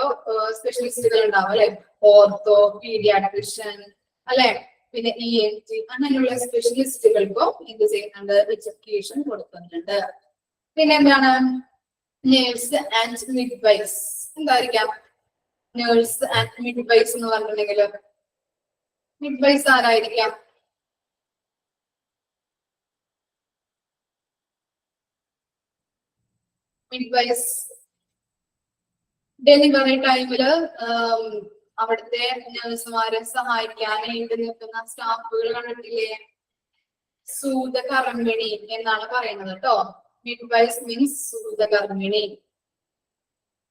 സ്പെഷ്യലിസ്റ്റുകൾ ഉണ്ടാവും അല്ലെ? ഓർത്തോ, പീഡിയാട്രിഷ്യൻ അല്ലെ, പിന്നെ ENT അങ്ങനെയുള്ള സ്പെഷ്യലിസ്റ്റുകൾക്കും എന്ത് ചെയ്യുന്നുണ്ട്? എഡ്യൂക്കേഷൻ കൊടുക്കുന്നുണ്ട്. പിന്നെ എന്താണ് നേഴ്സ് ആൻഡ് മിഡ്വൈസ്. എന്തായിരിക്കാം നേഴ്സ് ആൻഡ് മിഡ്വൈസ് എന്ന് പറഞ്ഞിട്ടുണ്ടെങ്കിൽ? മിഡ്വൈസ് ആരായിരിക്കാം? മിഡ്വൈസ് ഡെലിവറി ടൈമില് അവിടുത്തെ നഴ്സുമാരെ സഹായിക്കാനായിട്ട് നിൽക്കുന്ന സ്റ്റാഫുകൾ കണ്ടിട്ടില്ലേ? സൂതകർമ്മിണി എന്നാണ് പറയുന്നത് കേട്ടോ. Midwives means സൂതകർമ്മിണി.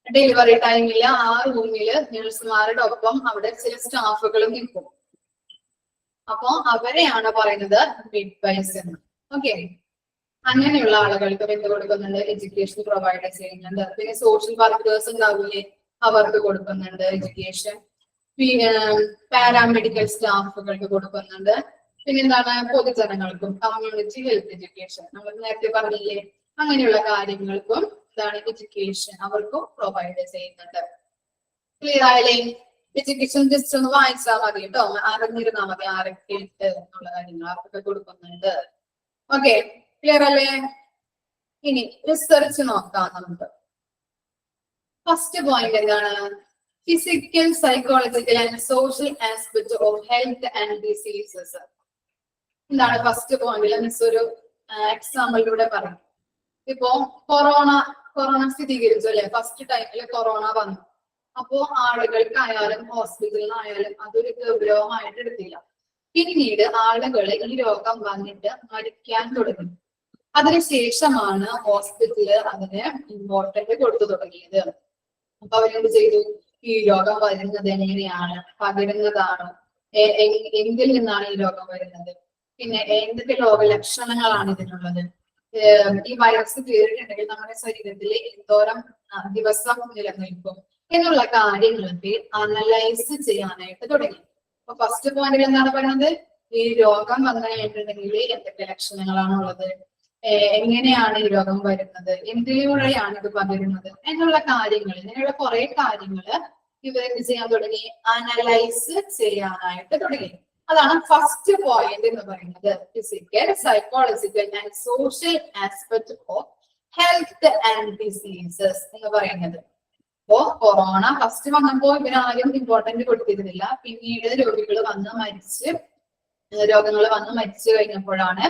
ഡെലിവറി ടൈമില് ആ റൂമില് നഴ്സുമാരുടെ ഒപ്പം അവിടെ ചില സ്റ്റാഫുകളും നിൽക്കും. അപ്പോ അവരെയാണ് പറയുന്നത് മിഡ്വൈസ് എന്ന്. ഓക്കെ, അങ്ങനെയുള്ള ആളുകൾക്ക് എന്ത് കൊടുക്കുന്നുണ്ട്? എഡ്യൂക്കേഷൻ പ്രൊവൈഡ് ചെയ്യുന്നുണ്ട്. പിന്നെ സോഷ്യൽ വർക്കേഴ്സ് ഉണ്ടാവില്ലേ, അവർക്ക് കൊടുക്കുന്നുണ്ട് എഡ്യൂക്കേഷൻ. പിന്നെ പാരാമെഡിക്കൽ സ്റ്റാഫുകൾക്ക് കൊടുക്കുന്നുണ്ട്. പിന്നെ എന്താണ് പൊതുജനങ്ങൾക്കും കമ്മ്യൂണിറ്റി ഹെൽത്ത് എഡ്യൂക്കേഷൻ നമ്മൾ നേരത്തെ പറഞ്ഞില്ലേ, അങ്ങനെയുള്ള കാര്യങ്ങൾക്കും എന്താണ് എഡ്യൂക്കേഷൻ അവർക്കും പ്രൊവൈഡ് ചെയ്യുന്നുണ്ട്. ക്ലിയർ ആയില്ലേ? എഡ്യൂക്കേഷൻ ജസ്റ്റ് ഒന്ന് വായിച്ചാൽ മതി കേട്ടോ, അറിഞ്ഞിരുന്നാൽ മതി ആരൊക്കെ ഉണ്ട് എന്നുള്ള കാര്യങ്ങൾ ആർക്കൊക്കെ കൊടുക്കുന്നുണ്ട്. ഓക്കെ, ക്ലിയർ അല്ലേ? ഇനി റിസർച്ച് നോക്കാം നമുക്ക്. ഫസ്റ്റ് പോയിന്റ് എന്താണ്? Physical, psychological and social aspect of health and diseases. എന്താണ് ഫസ്റ്റ് പോയിന്റിൽ മിസ് ഒരു എക്സാമ്പിളിലൂടെ പറയും. ഇപ്പോ കൊറോണ സ്ഥിരീകരിച്ചു അല്ലെ? ഫസ്റ്റ് ടൈമില് കൊറോണ വന്നു. അപ്പോ ആളുകൾക്കായാലും ഹോസ്പിറ്റലിനായാലും അതൊരു ഗൗരവമായിട്ട് എടുത്തില്ല. പിന്നീട് ആളുകൾ ഈ രോഗം വന്നിട്ട് മരിക്കാൻ തുടങ്ങി. അതിനുശേഷമാണ് ഹോസ്പിറ്റല് അതിന് ഇമ്പോർട്ടന്റ് കൊടുത്തു തുടങ്ങിയത്. അപ്പൊ അവരെന്ത് ചെയ്തു? ഈ രോഗം വരുന്നത് എങ്ങനെയാണ്, പകരുന്നതാണോ, എന്തിൽ നിന്നാണ് ഈ രോഗം വരുന്നത്, പിന്നെ എന്തൊക്കെ രോഗലക്ഷണങ്ങളാണ് ഇതിനുള്ളത്, ഈ വൈറസ് കയറിയിട്ടുണ്ടെങ്കിൽ നമ്മുടെ ശരീരത്തിൽ എന്തോരം ദിവസം നിലനിൽക്കും എന്നുള്ള കാര്യങ്ങളൊക്കെ അനലൈസ് ചെയ്യാനായിട്ട് തുടങ്ങി. അപ്പൊ ഫസ്റ്റ് പോയിന്റിൽ എന്താണ് പറയുന്നത്? ഈ രോഗം വന്നു കഴിഞ്ഞിട്ടുണ്ടെങ്കിൽ എന്തൊക്കെ ലക്ഷണങ്ങളാണ് ഉള്ളത്, എങ്ങനെയാണ് ഈ രോഗം വരുന്നത്, എന്തിലൂടെയാണ് ഇത് പകരുന്നത് എന്നുള്ള കാര്യങ്ങൾ, ഇങ്ങനെയുള്ള കുറെ കാര്യങ്ങള് ഇവരെന്ത് ചെയ്യാൻ തുടങ്ങി? അനലൈസ് ചെയ്യാനായിട്ട് തുടങ്ങി. അതാണ് ഫസ്റ്റ് പോയിന്റ് എന്ന് പറയുന്നത്. Physical, psychological and social aspect of health and diseases എന്ന് പറയുന്നത്. അപ്പോ കൊറോണ ഫസ്റ്റ് വന്നപ്പോ ഇവരാരും ഇമ്പോർട്ടന്റ് കൊടുത്തിരുന്നില്ല. പിന്നീട് രോഗങ്ങൾ വന്ന് മരിച്ചു കഴിഞ്ഞപ്പോഴാണ്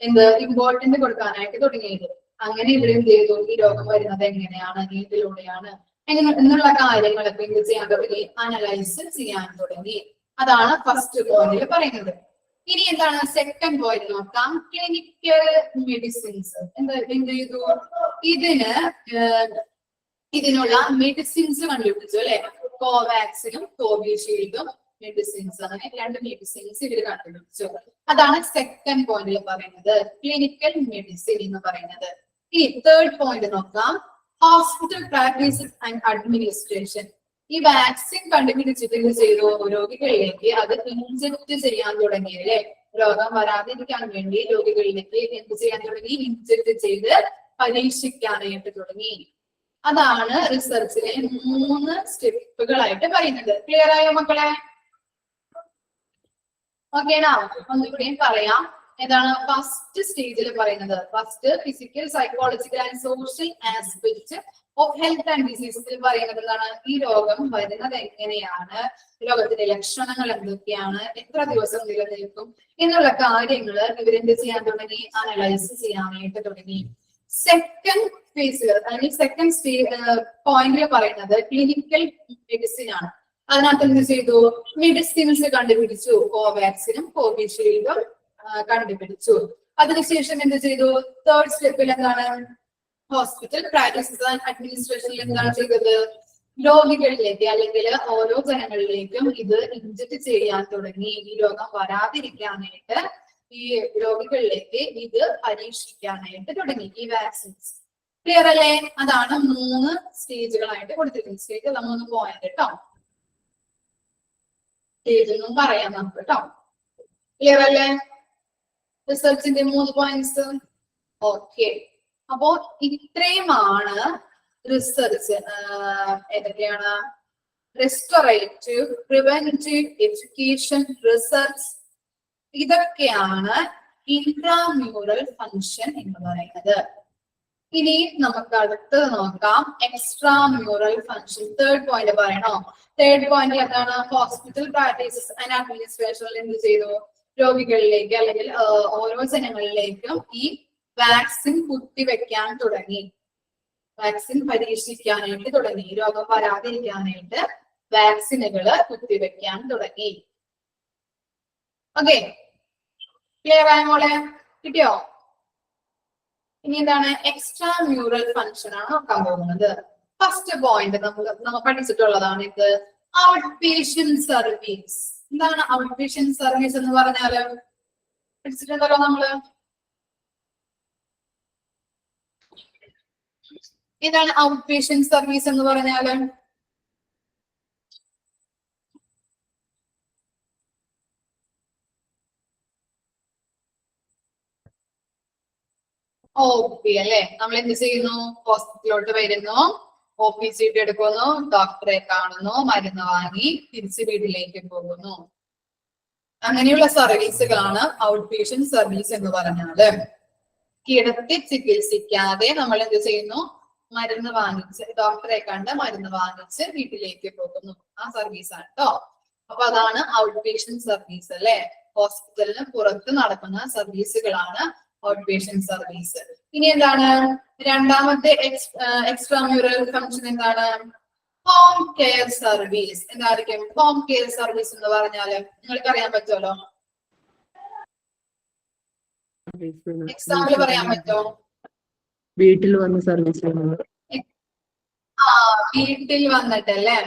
എന്ത് ഇമ്പോർട്ടന്റ് കൊടുക്കാനായിട്ട് തുടങ്ങിയത്. അങ്ങനെ ഇവരെന്ത് ചെയ്തു? ഈ രോഗം വരുന്നത് എങ്ങനെയാണ്, ഏതിലൂടെയാണ് എന്നുള്ള കാര്യങ്ങളൊക്കെ എന്ത് ചെയ്യാൻ തുടങ്ങി? അനലൈസ് ചെയ്യാൻ തുടങ്ങി. അതാണ് ഫസ്റ്റ് പോയിന്റിൽ പറയുന്നത്. ഇനി എന്താണ് സെക്കൻഡ് പോയിന്റ് നോക്കാം. ക്ലിനിക്കൽ മെഡിസിൻസ് എന്ത് ചെയ്തു? ഇതിനുള്ള മെഡിസിൻസ് കണ്ടുപിടിച്ചു അല്ലെ? കോവാക്സിനും കോവിഷീൽഡും മെഡിസിൻസ്, അങ്ങനെ 2 മെഡിസിൻസ് ഇവർ കണ്ടുപിടിച്ചു. അതാണ് സെക്കൻഡ് പോയിന്റിൽ പറയുന്നത്, ക്ലിനിക്കൽ മെഡിസിൻ എന്ന് പറയുന്നത്. ഇനി തേർഡ് പോയിന്റ് നോക്കാം. Hospital practices and administration. ഈ വാക്സിൻ കണ്ടുപിടിച്ചിട്ട് എന്ത് ചെയ്തു? രോഗികളിലേക്ക് അത് ഇൻജെക്ട് ചെയ്യാൻ തുടങ്ങി അല്ലെ. രോഗം വരാതിരിക്കാൻ വേണ്ടി രോഗികളിലേക്ക് എന്ത് ചെയ്യാൻ തുടങ്ങി? ഇൻജെക്ട് ചെയ്ത് പരീക്ഷിക്കാനായിട്ട് തുടങ്ങി. അതാണ് റിസർച്ചിലെ 3 സ്റ്റെപ്പുകളായിട്ട് പറയുന്നത്. ക്ലിയർ ആയോ മക്കളെ? ഓക്കേണോ? ഒന്നുകൂടിയും പറയാം. ഏതാണ് ഫസ്റ്റ് സ്റ്റേജിൽ പറയുന്നത്? First physical, psychological and social aspect of health and ഡിസീസസിൽ പറയുന്നത് എന്താണ്? ഈ രോഗം വരുന്നത് എങ്ങനെയാണ്, രോഗത്തിന്റെ ലക്ഷണങ്ങൾ എന്തൊക്കെയാണ്, എത്ര ദിവസം നിലനിൽക്കും എന്നുള്ള കാര്യങ്ങൾ ഇവരെന്ത് ചെയ്യാൻ തുടങ്ങി? അനലൈസ് ചെയ്യാനായിട്ട് തുടങ്ങി. സെക്കൻഡ് ഫേസിൽ അല്ലെങ്കിൽ സെക്കൻഡ് പോയിന്റിൽ പറയുന്നത് ക്ലിനിക്കൽ മെഡിസിൻ ആണ്. അതിനകത്ത് എന്ത് ചെയ്തു? മെഡിസിൻസ് കണ്ടുപിടിച്ചു. കോവാക്സിനും കോവിഷീൽഡും കണ്ടുപിടിച്ചു. അതിനുശേഷം എന്ത് ചെയ്തു? തേർഡ് സ്റ്റെപ്പിൽ എന്താണ്? ഹോസ്പിറ്റൽ പ്രാക്ടീസസ് ആൻഡ് അഡ്മിനിസ്ട്രേഷനിൽ എന്താണ് ചെയ്തത്? രോഗികളിലേക്ക് അല്ലെങ്കിൽ ഓരോ ജനങ്ങളിലേക്കും ഇത് ഇൻജെക്ട് ചെയ്യാൻ തുടങ്ങി. ഈ രോഗം വരാതിരിക്കാനായിട്ട് ഈ രോഗികളിലേക്ക് ഇത് പരീക്ഷിക്കാനായിട്ട് തുടങ്ങി ഈ വാക്സിൻസ്. ക്ലിയർ അല്ലേ? അതാണ് 3 സ്റ്റേജുകളായിട്ട് കൊടുത്തിരിക്കുന്നത്. സ്റ്റേജ് 3 പോയിന്റ് കേട്ടോ. സ്റ്റേജ് ഒന്നും പറയാം നമുക്ക് കേട്ടോ. ക്ലിയർ അല്ലേ? റിസർച്ചിന്റെ 3 പോയിന്റ്സ്. ഓക്കെ, അപ്പോ ഇത്രയുമാണ് റിസർച്ച്. ഏതൊക്കെയാണ്? Restorative, preventive, education, research. ഇതൊക്കെയാണ് ഇൻട്രാമ്യൂറൽ ഫങ്ഷൻ എന്ന് പറയുന്നത്. ഇനി നമുക്ക് അടുത്ത് നോക്കാം എക്സ്ട്രാമ്യൂറൽ ഫങ്ഷൻ. തേർഡ് പോയിന്റ് പറയണോ? തേർഡ് പോയിന്റ് എന്താണ്? ഹോസ്പിറ്റൽ പ്രാക്ടീസസ് ആൻഡ് അഡ്മിനിസ്ട്രേഷനിൽ എന്ത് ചെയ്തു? രോഗികളിലേക്ക് അല്ലെങ്കിൽ ഓരോ ജനങ്ങളിലേക്കും ഈ വാക്സിൻ കുത്തിവെക്കാൻ തുടങ്ങി. വാക്സിൻ പരീക്ഷിക്കാനായിട്ട് തുടങ്ങി. രോഗം വരാതിരിക്കാനായിട്ട് വാക്സിനുകള് കുത്തിവെക്കാൻ തുടങ്ങി. ഓക്കെ, ക്ലിയർ ആയ മോളെ? കിട്ടിയോ? ഇനി എന്താണ്? എക്സ്ട്രാ മ്യൂറൽ ഫങ്ഷൻ ആണ് നോക്കാൻ പോകുന്നത്. ഫസ്റ്റ് പോയിന്റ് നമ്മൾ പഠിച്ചിട്ടുള്ളതാണ് ഇത്. Out patient service. എന്താണ് ഔട്ട് പേഷ്യന്റ് സർവീസ് എന്ന് പറഞ്ഞാല്? പഠിച്ചിട്ടുണ്ടല്ലോ നമ്മള്. എന്താണ് ഔട്ട് പേഷ്യന്റ് സർവീസ് എന്ന് പറഞ്ഞാല്? OP അല്ലെ. നമ്മൾ എന്ത് ചെയ്യുന്നു? ഹോസ്പിറ്റലിലോട്ട് വരുന്നു, OP ചീട്ട് എടുക്കുന്നു, ഡോക്ടറെ കാണുന്നു, മരുന്ന് വാങ്ങി തിരിച്ച് വീട്ടിലേക്ക് പോകുന്നു. അങ്ങനെയുള്ള സർവീസുകളാണ് ഔട്ട് പേഷ്യന്റ് സർവീസ് എന്ന് പറഞ്ഞാല്. കിടത്തി ചികിത്സിക്കാതെ നമ്മൾ എന്ത് ചെയ്യുന്നു? മരുന്ന് വാങ്ങിച്ച്, ഡോക്ടറെ കണ്ട് മരുന്ന് വാങ്ങിച്ച് വീട്ടിലേക്ക് പോകുന്നു. ആ സർവീസാണ് കേട്ടോ. അപ്പൊ അതാണ് ഔട്ട് പേഷ്യന്റ് സർവീസ് അല്ലെ. ഹോസ്പിറ്റലിന് പുറത്ത് നടക്കുന്ന സർവീസുകളാണ് ഔട്ട് പേഷ്യന്റ് സർവീസ്. ഇനി എന്താണ് രണ്ടാമത്തെ എക്സ്ട്രാമ്യൂറൽ ഫംഗ്ഷൻ? എന്താണ്? Home care service. എന്തായിരിക്കും ഹോം കെയർ സർവീസ് എന്ന് പറഞ്ഞാല്? നിങ്ങൾക്ക് അറിയാൻ പറ്റുമല്ലോ. എക്സാമ്പിൾ പറയാൻ പറ്റുമോ? വീട്ടിൽ വന്ന് സർവീസ് വീട്ടിൽ വന്നിട്ടല്ലേ.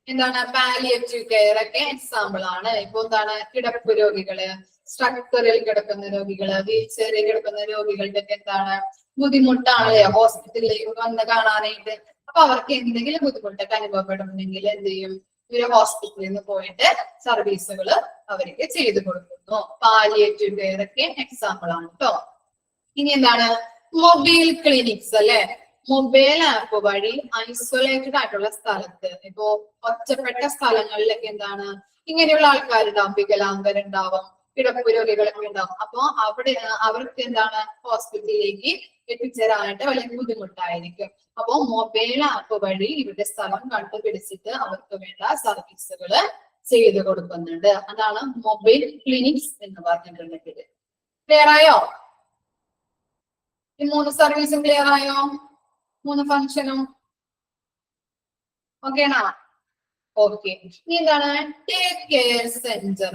എന്താണ്? പാലിയേറ്റീവ് കെയർ ഒക്കെ എക്സാമ്പിൾ ആണ്. ഇപ്പൊ എന്താണ്? കിടപ്പ് രോഗികള്, സ്ട്രക്ചറിൽ കിടക്കുന്ന രോഗികള്, വീൽ ചെയറിൽ കിടക്കുന്ന രോഗികളുടെ ഒക്കെ എന്താണ് ബുദ്ധിമുട്ടാണല്ലേ ഹോസ്പിറ്റലിലേക്ക് വന്ന് കാണാനായിട്ട്. അപ്പൊ അവർക്ക് എന്തെങ്കിലും ബുദ്ധിമുട്ടൊക്കെ അനുഭവപ്പെടുന്നുണ്ടെങ്കിൽ എന്ത് ചെയ്യും? ഇവര് ഹോസ്പിറ്റലിൽ നിന്ന് പോയിട്ട് സർവീസുകൾ അവർക്ക് ചെയ്തു കൊടുക്കുന്നു. പാലിയേറ്റീവ് കെയർ ഒക്കെ എക്സാമ്പിൾ ആണ് കേട്ടോ. ഇനി എന്താണ്? മൊബൈൽ ക്ലിനിക്സ് അല്ലെ. മൊബൈൽ ആപ്പ് വഴി ഐസൊലേറ്റഡ് ആയിട്ടുള്ള സ്ഥലത്ത്, ഇപ്പോ ഒറ്റപ്പെട്ട സ്ഥലങ്ങളിലൊക്കെ എന്താണ് ഇങ്ങനെയുള്ള ആൾക്കാരുണ്ടാവും, വികലാംഗരുണ്ടാവും, കിടപ്പ് രോഗികളൊക്കെ ഉണ്ടാവും. അപ്പൊ അവിടെ അവർക്ക് എന്താണ് ഹോസ്പിറ്റലിലേക്ക് എത്തിച്ചേരാനായിട്ട് വലിയ ബുദ്ധിമുട്ടായിരിക്കും. അപ്പൊ മൊബൈൽ ആപ്പ് വഴി ഇവരുടെ സ്ഥലം കണ്ടുപിടിച്ചിട്ട് അവർക്ക് വേണ്ട സർവീസുകൾ ചെയ്തു കൊടുക്കുന്നുണ്ട്. അതാണ് മൊബൈൽ ക്ലിനിക്സ് എന്ന് പറഞ്ഞിട്ടുണ്ടെങ്കിൽ. ക്ലിയർ ആയോ? ഈ 3 സർവീസും ക്ലിയർ ആയോ? 3 ഫംഗ്ഷനും ഓക്കേണോ? ഓക്കെ. ഇനി എന്താണ്? Day care centre.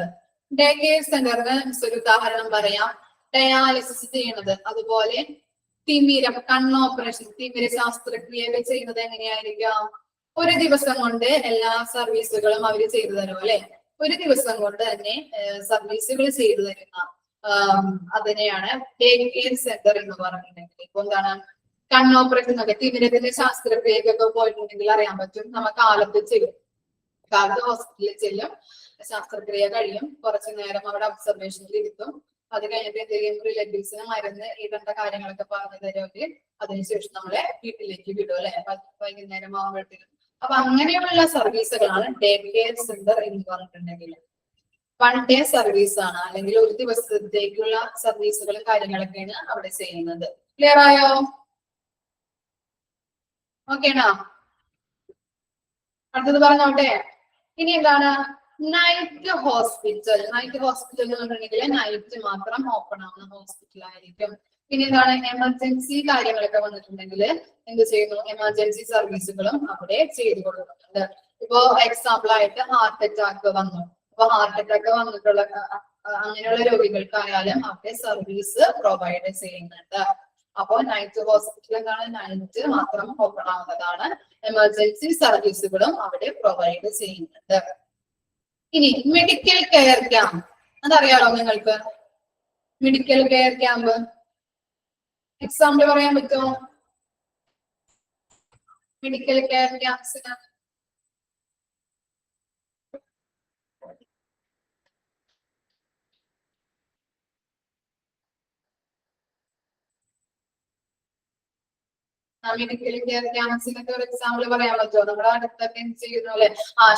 Day care സെന്ററിന് ഒരു ഉദാഹരണം പറയാം. ഡയാലിസിസ് ചെയ്യുന്നത്, അതുപോലെ തിമിരം, കണ്ണ് ഓപ്പറേഷൻ, തിമിര ശസ്ത്രക്രിയകൾ ചെയ്യുന്നത് എങ്ങനെയായിരിക്കാം? ഒരു ദിവസം കൊണ്ട് എല്ലാ സർവീസുകളും അവർ ചെയ്തു തരും അല്ലെ. ഒരു ദിവസം കൊണ്ട് തന്നെ സർവീസുകൾ ചെയ്തു തരുന്ന അതിനെയാണ് ഡേ കെയർ സെന്റർ എന്ന് പറഞ്ഞിട്ടുണ്ടെങ്കിൽ. ഇപ്പൊ എന്താണ്? കണ്ണോപ്പറേഷൻ ഒക്കെ തിമിരത്തിന്റെ ശാസ്ത്രക്രിയക്കൊക്കെ പോയിട്ടുണ്ടെങ്കിൽ അറിയാൻ പറ്റും. നമ്മ കാലത്ത് ചെയ്യും, കാലത്ത് ഹോസ്പിറ്റലിൽ ചെല്ലും, ശാസ്ത്രക്രിയ കഴിയും, കുറച്ചു നേരം അവിടെ ഒബ്സർവേഷനിൽ ഇരുത്തും. അത് കഴിഞ്ഞിട്ട് എന്തെങ്കിലും റിലേറ്റീവ്സിന് മരുന്ന് ഇടേണ്ട കാര്യങ്ങളൊക്കെ പറഞ്ഞു തരുമെങ്കിൽ അതിനുശേഷം നമ്മളെ വീട്ടിലേക്ക് വിടും അല്ലെ, വൈകുന്നേരം ആകുമ്പോഴത്തേക്കും. അപ്പൊ അങ്ങനെയുള്ള സർവീസുകളാണ് ഡേ കെയർ സെന്റർ എന്ന് പറഞ്ഞിട്ടുണ്ടെങ്കിൽ. 1 ഡേ സർവീസ് ആണ്, അല്ലെങ്കിൽ ഒരു ദിവസത്തേക്കുള്ള സർവീസുകളും കാര്യങ്ങളൊക്കെയാണ് അവിടെ ചെയ്യുന്നത്. ക്ലിയർ ആയോ? ഓക്കേണോ? അടുത്തത് പറഞ്ഞോട്ടെ. ഇനി എന്താണ് നൈറ്റ് ഹോസ്പിറ്റൽ? നൈറ്റ് ഹോസ്പിറ്റൽ എന്ന് പറഞ്ഞിട്ടുണ്ടെങ്കിൽ നൈറ്റ് മാത്രം ഓപ്പൺ ആവുന്ന ഹോസ്പിറ്റൽ ആയിരിക്കും. പിന്നെ എന്താണ് എമർജൻസി കാര്യങ്ങളൊക്കെ വന്നിട്ടുണ്ടെങ്കിൽ എന്ത് ചെയ്യുന്നു? എമർജൻസി സർവീസുകളും അവിടെ ചെയ്തു കൊടുക്കുന്നുണ്ട്. ഇപ്പോ എക്സാമ്പിൾ ആയിട്ട് ഹാർട്ട് അറ്റാക്ക് വന്നു, അപ്പൊ ഹാർട്ട് അറ്റാക്ക് വന്നിട്ടുള്ള അങ്ങനെയുള്ള രോഗികൾക്കായാലും അവിടെ സർവീസ് പ്രൊവൈഡ് ചെയ്യുന്നുണ്ട്. അപ്പോൾ നൈറ്റ് ഹോസ്പിറ്റൽ എന്താണ്? നൈറ്റ് മാത്രം ഓപ്പൺ ആവുന്നതാണ്. എമർജൻസി സർവീസുകളും അവിടെ പ്രൊവൈഡ് ചെയ്യുന്നുണ്ട്. ഇനി മെഡിക്കൽ കെയർ ക്യാമ്പ്, അതറിയാലോ നിങ്ങൾക്ക്? മെഡിക്കൽ കെയർ ക്യാമ്പ് എക്സാമ്പിൾ പറയാൻ പറ്റുമോ? മെഡിക്കൽ കെയർ ക്യാമ്പ്സിന് മെഡിക്കൽ കെയർ ക്യാമ്പ്സിനൊക്കെ ഒരു എക്സാമ്പിൾ പറയാൻ പറ്റുമോ? നമ്മുടെ അടുത്തൊക്കെ ചെയ്യുന്ന പോലെ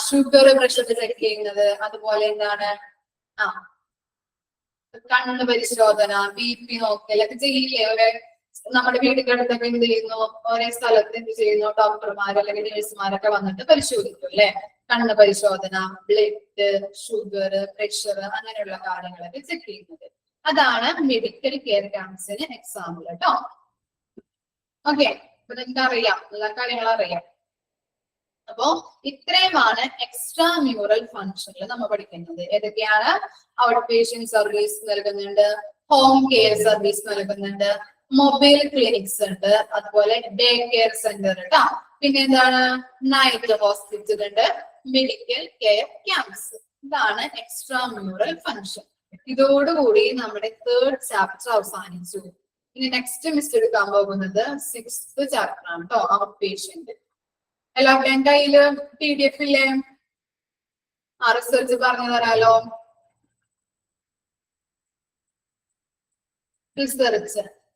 ഷുഗർ പ്രഷർ ചെക്ക് ചെയ്യുന്നത്, അതുപോലെ എന്താണ് കണ്ണ് പരിശോധന, BP നോക്കലൊക്കെ ചെയ്യില്ലേ? നമ്മുടെ വീടുകളിലൊക്കെ എന്ത് ചെയ്യുന്നു? ഒരേ സ്ഥലത്ത് എന്ത് ചെയ്യുന്നു? ഡോക്ടർമാർ അല്ലെങ്കിൽ നഴ്സുമാരൊക്കെ വന്നിട്ട് പരിശോധിക്കും അല്ലെ? കണ്ണ് പരിശോധന, ബ്ലഡ്, ഷുഗർ, പ്രഷർ, അങ്ങനെയുള്ള കാര്യങ്ങളൊക്കെ ചെക്ക് ചെയ്യുന്നത്. അതാണ് മെഡിക്കൽ കെയർ ക്യാമ്പ്സിന് എക്സാമ്പിൾ കേട്ടോ. ഓക്കെ, അപ്പൊ നിങ്ങൾക്ക് അറിയാം, എല്ലാ കാര്യങ്ങളും അറിയാം. അപ്പോ ഇത്രയുമാണ് എക്സ്ട്രാ മ്യൂറൽ ഫംഗ്ഷനിൽ നമ്മൾ പഠിക്കുന്നത്. ഏതൊക്കെയാണ്? ഔട്ട് പേഷ്യന്റ് സർവീസ് നൽകുന്നുണ്ട്, ഹോം കെയർ സർവീസ് നൽകുന്നുണ്ട്, മൊബൈൽ ക്ലിനിക്സ് ഉണ്ട്, അതുപോലെ ഡേ കെയർ സെന്റർ ഉണ്ട്, പിന്നെ എന്താണ്? നൈറ്റ് ഹോസ്പിറ്റൽ ഉണ്ട്, മെഡിക്കൽ കെയർ ക്യാമ്പ്സ്. ഇതാണ് എക്സ്ട്രാ മ്യൂറൽ ഫംഗ്ഷൻ. ഇതോടുകൂടി നമ്മുടെ 3rd ചാപ്റ്റർ അവസാനിച്ചു. ഇനി നെക്സ്റ്റ് മിസ് എടുക്കാൻ പോകുന്നത് 6th ചാപ്റ്റർ ആണ് കേട്ടോ, ഔട്ട് പേഷ്യന്റ്. എല്ലാവരുടെയും കയ്യില് PDF ഇല്ലേ? റിസർച്ച് പറഞ്ഞു തരാലോ.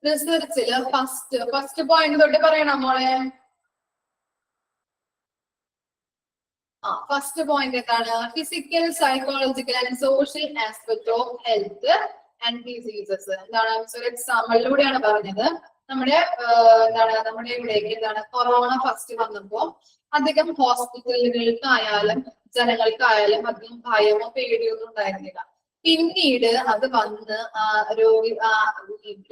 റിസർച്ചില് ഫസ്റ്റ് പോയിന്റ് തൊട്ട് പറയണം മോളെ. ഫസ്റ്റ് പോയിന്റ് എന്താണ്? Physical, psychological and social aspect of health and diseases. എന്താണ്? ഒരു എക്സാമ്പിളിലൂടെയാണ് പറഞ്ഞത്. നമ്മുടെ ഇവിടേക്ക് എന്താണ് കൊറോണ ഫസ്റ്റ് വന്നപ്പോ അധികം ഹോസ്പിറ്റലുകൾക്കായാലും ജനങ്ങൾക്കായാലും അധികം ഭയമോ പേടിയൊന്നും ഉണ്ടായിരുന്നില്ല. പിന്നീട് അത് വന്ന്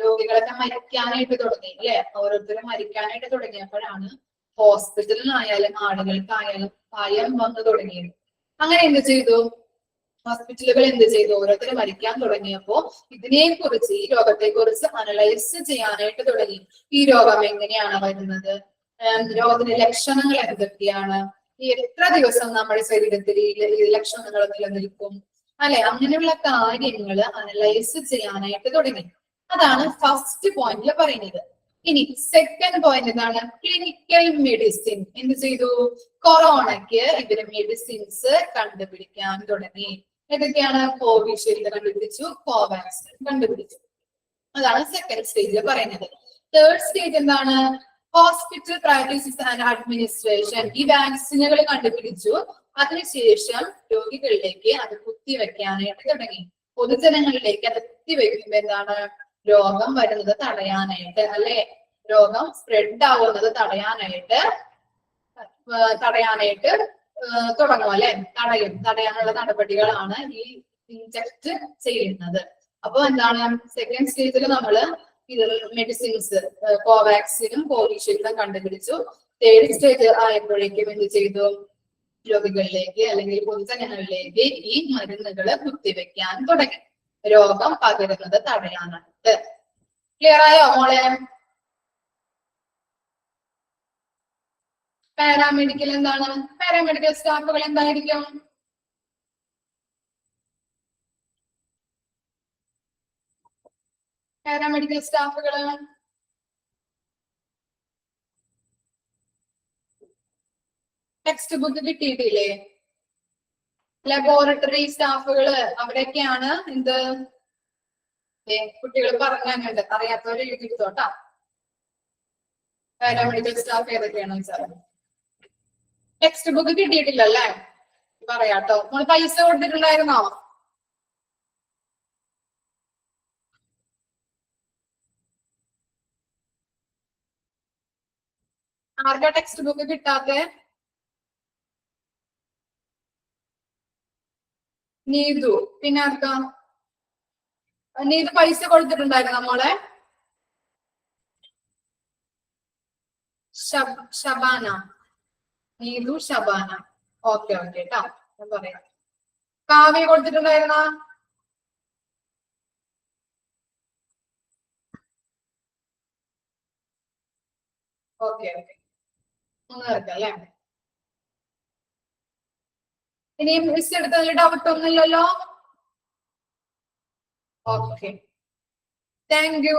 രോഗികളൊക്കെ മരിക്കാനായിട്ട് തുടങ്ങി അല്ലെ? ഓരോരുത്തരും മരിക്കാനായിട്ട് തുടങ്ങിയപ്പോഴാണ് ഹോസ്പിറ്റലിനായാലും ആളുകൾക്കായാലും ഭയം വന്നു തുടങ്ങിയത്. അങ്ങനെ എന്ത് ചെയ്തു? ഹോസ്പിറ്റലുകൾ എന്ത് ചെയ്തു? ഓരോരുത്തർ മരിക്കാൻ തുടങ്ങിയപ്പോ ഇതിനെക്കുറിച്ച്, ഈ രോഗത്തെ കുറിച്ച് അനലൈസ് ചെയ്യാനായിട്ട് തുടങ്ങി. ഈ രോഗം എങ്ങനെയാണ് വരുന്നത്? രോഗത്തിന്റെ ലക്ഷണങ്ങൾ എന്തൊക്കെയാണ്? എത്ര ദിവസം നമ്മുടെ ശരീരത്തിൽ ഈ ലക്ഷണങ്ങൾ നിലനിൽക്കും അല്ലെ? അങ്ങനെയുള്ള കാര്യങ്ങൾ അനലൈസ് ചെയ്യാനായിട്ട് തുടങ്ങി. അതാണ് ഫസ്റ്റ് പോയിന്റിൽ പറയുന്നത്. ഇനി സെക്കൻഡ് പോയിന്റ് എന്താണ്? Clinical medicine. എന്ത് ചെയ്തു? കൊറോണയ്ക്ക് ഇവര് മെഡിസിൻസ് കണ്ടുപിടിക്കാൻ തുടങ്ങി. ഏതൊക്കെയാണ്? കോവിഷീൽഡ് കണ്ടുപിടിച്ചു, കോവാക്സിൻ കണ്ടുപിടിച്ചു. അതാണ് സെക്കൻഡ് സ്റ്റേജിൽ പറയുന്നത്. 3rd സ്റ്റേജ് എന്താണ്? Hospital practices and administration. ഈ വാക്സിനുകൾ കണ്ടുപിടിച്ചു, അതിനുശേഷം രോഗികളിലേക്ക് അത് കുത്തിവെക്കാനായിട്ട് തുടങ്ങി. പൊതുജനങ്ങളിലേക്ക് അത് കുത്തിവെക്കുമ്പോ എന്താണ്? രോഗം വരുന്നത് തടയാനായിട്ട് അല്ലെ? രോഗം സ്പ്രെഡ് ആവുന്നത് തടയാനായിട്ട് തുടങ്ങും അല്ലെ? തടയാനുള്ള നടപടികളാണ് ഈ ഇൻജെക്ട് ചെയ്യുന്നത്. അപ്പൊ എന്താണ്? സെക്കൻഡ് സ്റ്റേജിൽ നമ്മള് ഇത് മെഡിസിൻസ് കോവാക്സിനും കോവിഷീൽഡും കണ്ടുപിടിച്ചു. 3rd സ്റ്റേജ് ആയപ്പോഴേക്കും എന്ത് ചെയ്തു? രോഗികളിലേക്ക് അല്ലെങ്കിൽ പൊതുജനങ്ങളിലേക്ക് ഈ മരുന്നുകൾ കുത്തിവെക്കാൻ തുടങ്ങി, രോഗം പകരുന്നത് തടയാനായിട്ട്. ക്ലിയർ ആയോ മോളെ? പാരാമെഡിക്കൽ എന്താണ്? പാരാമെഡിക്കൽ സ്റ്റാഫുകൾ എന്തായിരിക്കും? പാരാമെഡിക്കൽ സ്റ്റാഫുകൾ ടെക്സ്റ്റ് ബുക്ക് കിട്ടിയിട്ടില്ലേ? ലബോറട്ടറി സ്റ്റാഫുകള് അവിടെയൊക്കെയാണ് എന്ത് കുട്ടികൾ പറഞ്ഞുണ്ട്. അറിയാത്തവരെ എഴുതിയിരുത്തോട്ടാ. പാരാമെഡിക്കൽ സ്റ്റാഫ് ഏതൊക്കെയാണെന്ന് വെച്ചാൽ ടെക്സ്റ്റ് ബുക്ക് കിട്ടിയിട്ടില്ലല്ലേ? പറയാട്ടോ. നമ്മൾ പൈസ കൊടുത്തിട്ടുണ്ടായിരുന്നോ? ആർക്കാ ടെക്സ്റ്റ് ബുക്ക് കിട്ടാത്തെ? നീതു. പിന്നെ ആർക്കാ? നീതു പൈസ കൊടുത്തിട്ടുണ്ടായിരുന്നു നമ്മളെ? ഷബാന. നീതു ഷബാന. ഓക്കെ ഓക്കെ കേട്ടോ. ഞാൻ പറയാം. കാവ്യ കൊടുത്തിട്ടുണ്ടായിരുന്ന? Okay okay. 3 പേർക്ക് അല്ലേ? ഇനിയും മിസ് എടുത്തതിൽ ഡൗട്ട് ഒന്നുമില്ലല്ലോ? Okay, thank you.